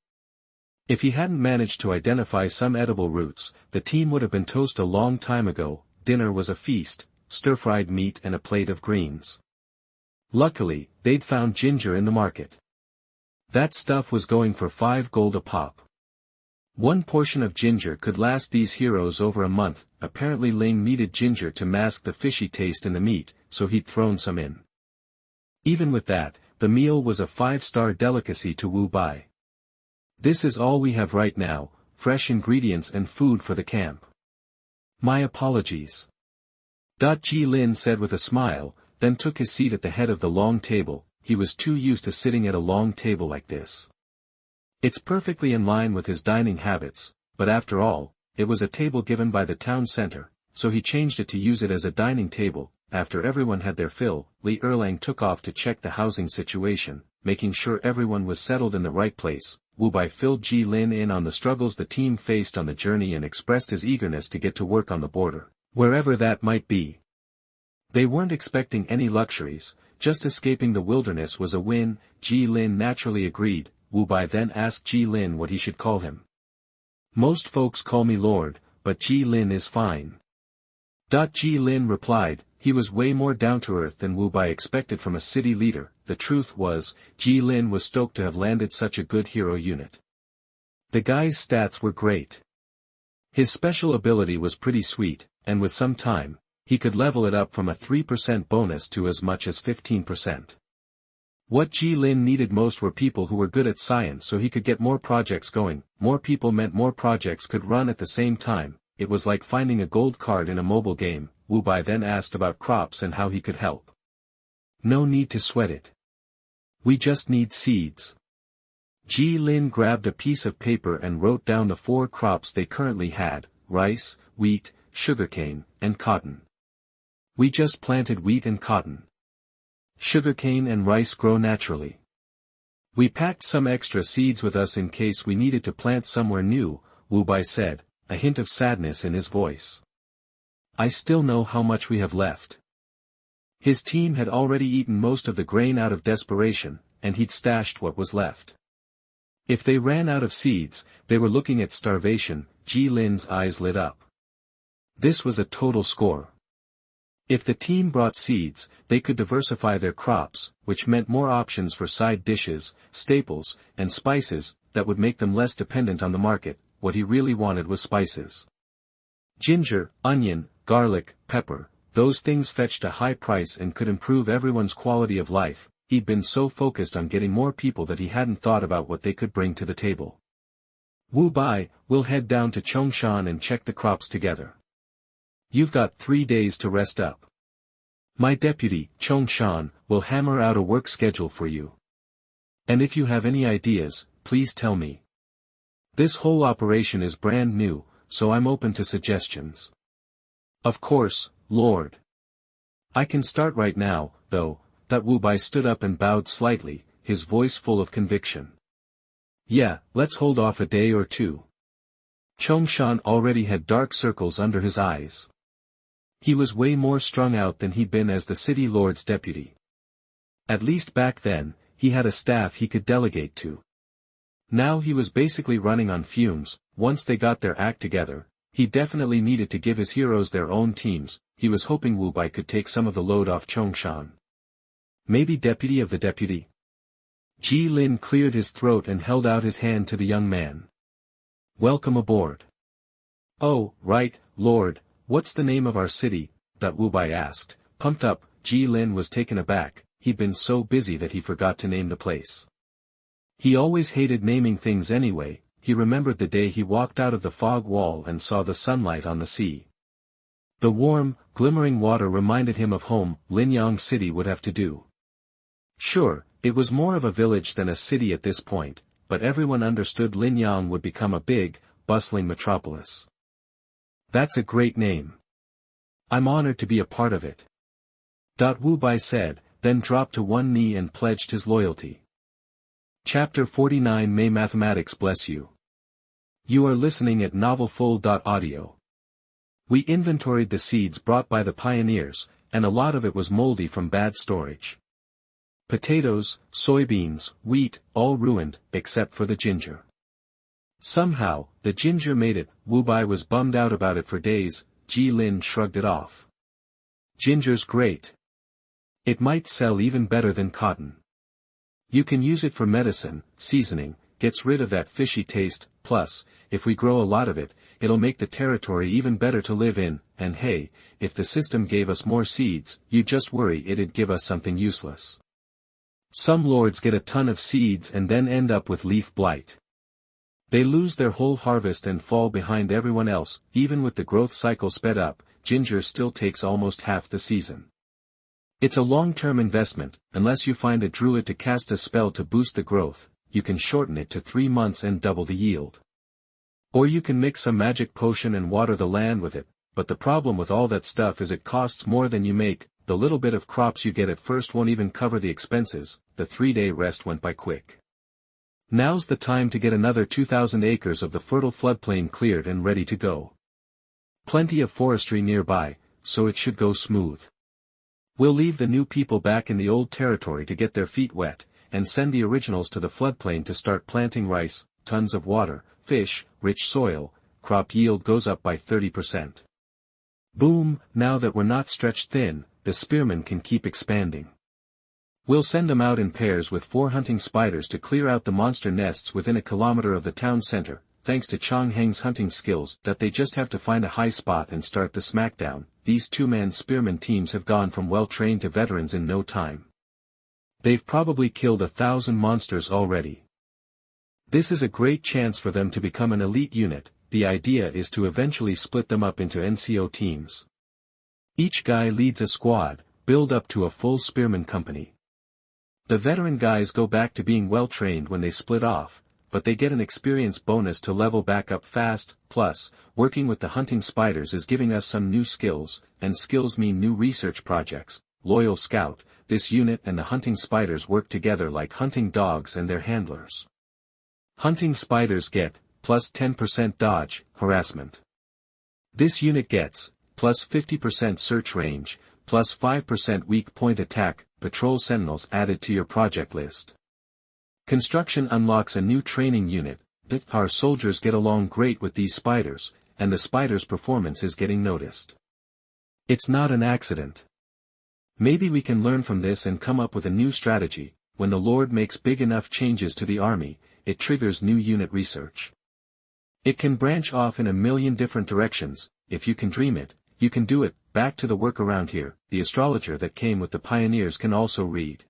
If he hadn't managed to identify some edible roots, the team would have been toast a long time ago. Dinner was a feast, stir-fried meat and a plate of greens. Luckily, they'd found ginger in the market. That stuff was going for 5 gold a pop. One portion of ginger could last these heroes over a month. Apparently Ling needed ginger to mask the fishy taste in the meat, so he'd thrown some in. Even with that, the meal was a 5-star delicacy to Wu Bai. This is all we have right now, fresh ingredients and food for the camp. My apologies. Ji Lin said with a smile, then took his seat at the head of the long table. He was too used to sitting at a long table like this. It's perfectly in line with his dining habits, but after all, it was a table given by the town center, so he changed it to use it as a dining table. After everyone had their fill, Li Erlang took off to check the housing situation, making sure everyone was settled in the right place. Wu Bai filled Ji Lin in on the struggles the team faced on the journey and expressed his eagerness to get to work on the border, wherever that might be. They weren't expecting any luxuries, just escaping the wilderness was a win. Ji Lin naturally agreed. Wu Bai then asked Ji Lin what he should call him. Most folks call me Lord, but Ji Lin is fine. Ji Lin replied. He was way more down-to-earth than Wu Bai expected from a city leader. The truth was, Ji Lin was stoked to have landed such a good hero unit. The guy's stats were great. His special ability was pretty sweet, and with some time, he could level it up from a 3% bonus to as much as 15%. What Ji Lin needed most were people who were good at science so he could get more projects going. More people meant more projects could run at the same time. It was like finding a gold card in a mobile game. Wu Bai then asked about crops and how he could help. No need to sweat it. We just need seeds. Ji Lin grabbed a piece of paper and wrote down the 4 crops they currently had: rice, wheat, sugarcane, and cotton. We just planted wheat and cotton. Sugarcane and rice grow naturally. We packed some extra seeds with us in case we needed to plant somewhere new, Wu Bai said, a hint of sadness in his voice. I still know how much we have left. His team had already eaten most of the grain out of desperation, and he'd stashed what was left. If they ran out of seeds, they were looking at starvation. Ji Lin's eyes lit up. This was a total score. If the team brought seeds, they could diversify their crops, which meant more options for side dishes, staples, and spices, that would make them less dependent on the market. What he really wanted was spices. Ginger, onion, garlic, pepper, those things fetched a high price and could improve everyone's quality of life. He'd been so focused on getting more people that he hadn't thought about what they could bring to the table. Wu Bai, we'll head down to Chongshan and check the crops together. You've got 3 days to rest up. My deputy, Chongshan, will hammer out a work schedule for you. And if you have any ideas, please tell me. This whole operation is brand new, so I'm open to suggestions. Of course, Lord. I can start right now, though. Wu Bai stood up and bowed slightly, his voice full of conviction. Yeah, let's hold off a day or two. Chongshan already had dark circles under his eyes. He was way more strung out than he'd been as the city lord's deputy. At least back then, he had a staff he could delegate to. Now he was basically running on fumes. Once they got their act together, he definitely needed to give his heroes their own teams. He was hoping Wu Bai could take some of the load off Chongshan. Maybe deputy of the deputy? Ji Lin cleared his throat and held out his hand to the young man. Welcome aboard. Oh, right, Lord, what's the name of our city? Wu Bai asked. Pumped up, Ji Lin was taken aback. He'd been so busy that he forgot to name the place. He always hated naming things anyway. He remembered the day he walked out of the fog wall and saw the sunlight on the sea. The warm, glimmering water reminded him of home. Linyang City would have to do. Sure, it was more of a village than a city at this point, but everyone understood Linyang would become a big, bustling metropolis. That's a great name. I'm honored to be a part of it. Wu Bai said, then dropped to one knee and pledged his loyalty. Chapter 49. May Mathematics bless you. You are listening at novelfull.audio. We inventoried the seeds brought by the pioneers, and a lot of it was moldy from bad storage. Potatoes, soybeans, wheat, all ruined, except for the ginger. Somehow, the ginger made it. Wu Bai was bummed out about it for days. Ji Lin shrugged it off. Ginger's great. It might sell even better than cotton. You can use it for medicine, seasoning, gets rid of that fishy taste, plus, if we grow a lot of it, it'll make the territory even better to live in, and hey, if the system gave us more seeds, you just worry it'd give us something useless. Some lords get a ton of seeds and then end up with leaf blight. They lose their whole harvest and fall behind everyone else. Even with the growth cycle sped up, ginger still takes almost half the season. It's a long-term investment. Unless you find a druid to cast a spell to boost the growth, you can shorten it to 3 months and double the yield. Or you can mix a magic potion and water the land with it, but the problem with all that stuff is it costs more than you make. The little bit of crops you get at first won't even cover the expenses. The 3-day rest went by quick. Now's the time to get another 2,000 acres of the fertile floodplain cleared and ready to go. Plenty of forestry nearby, so it should go smooth. We'll leave the new people back in the old territory to get their feet wet, and send the originals to the floodplain to start planting rice. Tons of water, fish, rich soil, crop yield goes up by 30%. Boom, now that we're not stretched thin, the spearmen can keep expanding. We'll send them out in pairs with 4 hunting spiders to clear out the monster nests within a kilometer of the town center. Thanks to Chong Heng's hunting skills, that they just have to find a high spot and start the smackdown. These 2-man spearmen teams have gone from well-trained to veterans in no time. They've probably killed 1,000 monsters already. This is a great chance for them to become an elite unit. The idea is to eventually split them up into NCO teams. Each guy leads a squad, build up to a full spearman company. The veteran guys go back to being well-trained when they split off, but they get an experience bonus to level back up fast. Plus, working with the hunting spiders is giving us some new skills, and skills mean new research projects. Loyal Scout, this unit and the hunting spiders work together like hunting dogs and their handlers. Hunting spiders get, plus 10% dodge, harassment. This unit gets, plus 50% search range, plus 5% weak point attack. Patrol sentinels added to your project list. Construction unlocks a new training unit. Our soldiers get along great with these spiders, and the spiders' performance is getting noticed. It's not an accident. Maybe we can learn from this and come up with a new strategy. When the Lord makes big enough changes to the army, it triggers new unit research. It can branch off in a million different directions. If you can dream it, you can do it. Back to the work around here. The astrologer that came with the pioneers can also read.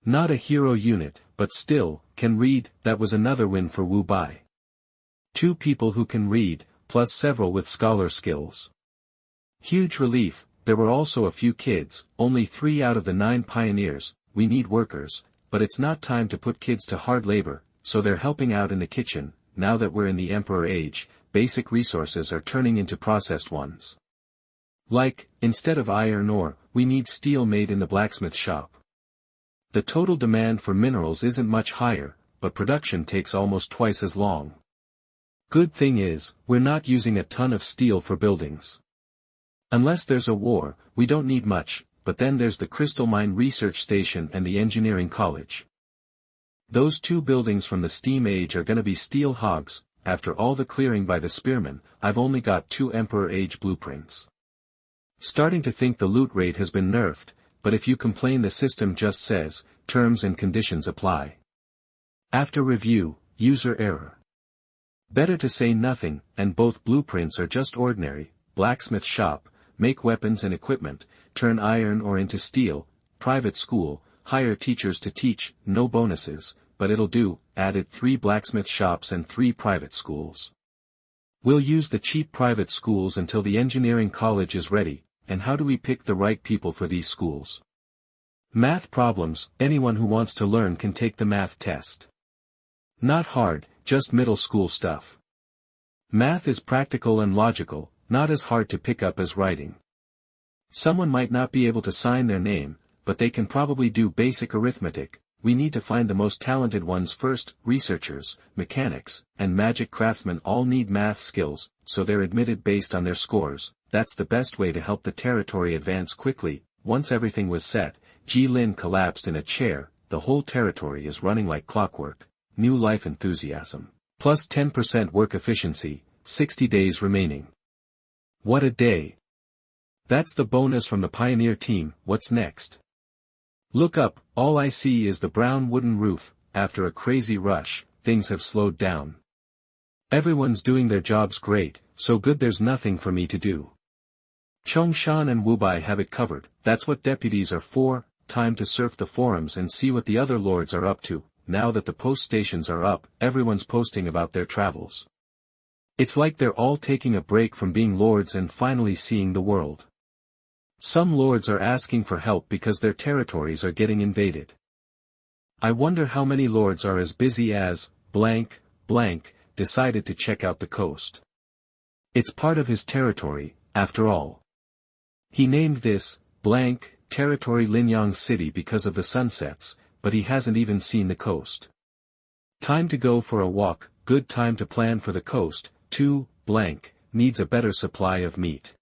Not a hero unit, but still, can read. That was another win for Wu Bai. 2 people who can read, plus several with scholar skills. Huge relief. There were also a few kids, only 3 out of the 9 pioneers. We need workers, but it's not time to put kids to hard labor, so they're helping out in the kitchen. Now that we're in the Emperor Age, basic resources are turning into processed ones. Like, instead of iron ore, we need steel made in the blacksmith shop. The total demand for minerals isn't much higher, but production takes almost twice as long. Good thing is, we're not using a ton of steel for buildings. Unless there's a war, we don't need much, but then there's the crystal mine research station and the engineering college. Those 2 buildings from the steam age are gonna be steel hogs. After all the clearing by the spearmen, I've only got 2 Emperor Age blueprints. Starting to think the loot rate has been nerfed, but if you complain the system just says, terms and conditions apply. After review, user error. Better to say nothing, and both blueprints are just ordinary: blacksmith shop, make weapons and equipment, turn iron ore into steel, private school, hire teachers to teach, no bonuses, but it'll do, added 3 blacksmith shops and 3 private schools. We'll use the cheap private schools until the engineering college is ready, and how do we pick the right people for these schools? Math problems: anyone who wants to learn can take the math test. Not hard, just middle school stuff. Math is practical and logical, not as hard to pick up as writing. Someone might not be able to sign their name, but they can probably do basic arithmetic. We need to find the most talented ones first. Researchers, mechanics, and magic craftsmen all need math skills, so they're admitted based on their scores. That's the best way to help the territory advance quickly. Once everything was set, Ji Lin collapsed in a chair. The whole territory is running like clockwork. New life enthusiasm. Plus 10% work efficiency, 60 days remaining. What a day. That's the bonus from the pioneer team. What's next? Look up, all I see is the brown wooden roof. After a crazy rush, things have slowed down. Everyone's doing their jobs great, so good there's nothing for me to do. Chongshan and Wubai have it covered. That's what deputies are for. Time to surf the forums and see what the other lords are up to. Now that the post stations are up, everyone's posting about their travels. It's like they're all taking a break from being lords and finally seeing the world. Some lords are asking for help because their territories are getting invaded. I wonder how many lords are as busy as blank decided to check out the coast. It's part of his territory, after all. He named this blank territory Linyang City because of the sunsets, but he hasn't even seen the coast. Time to go for a walk. Good time to plan for the coast. 2. Blank needs a better supply of meat.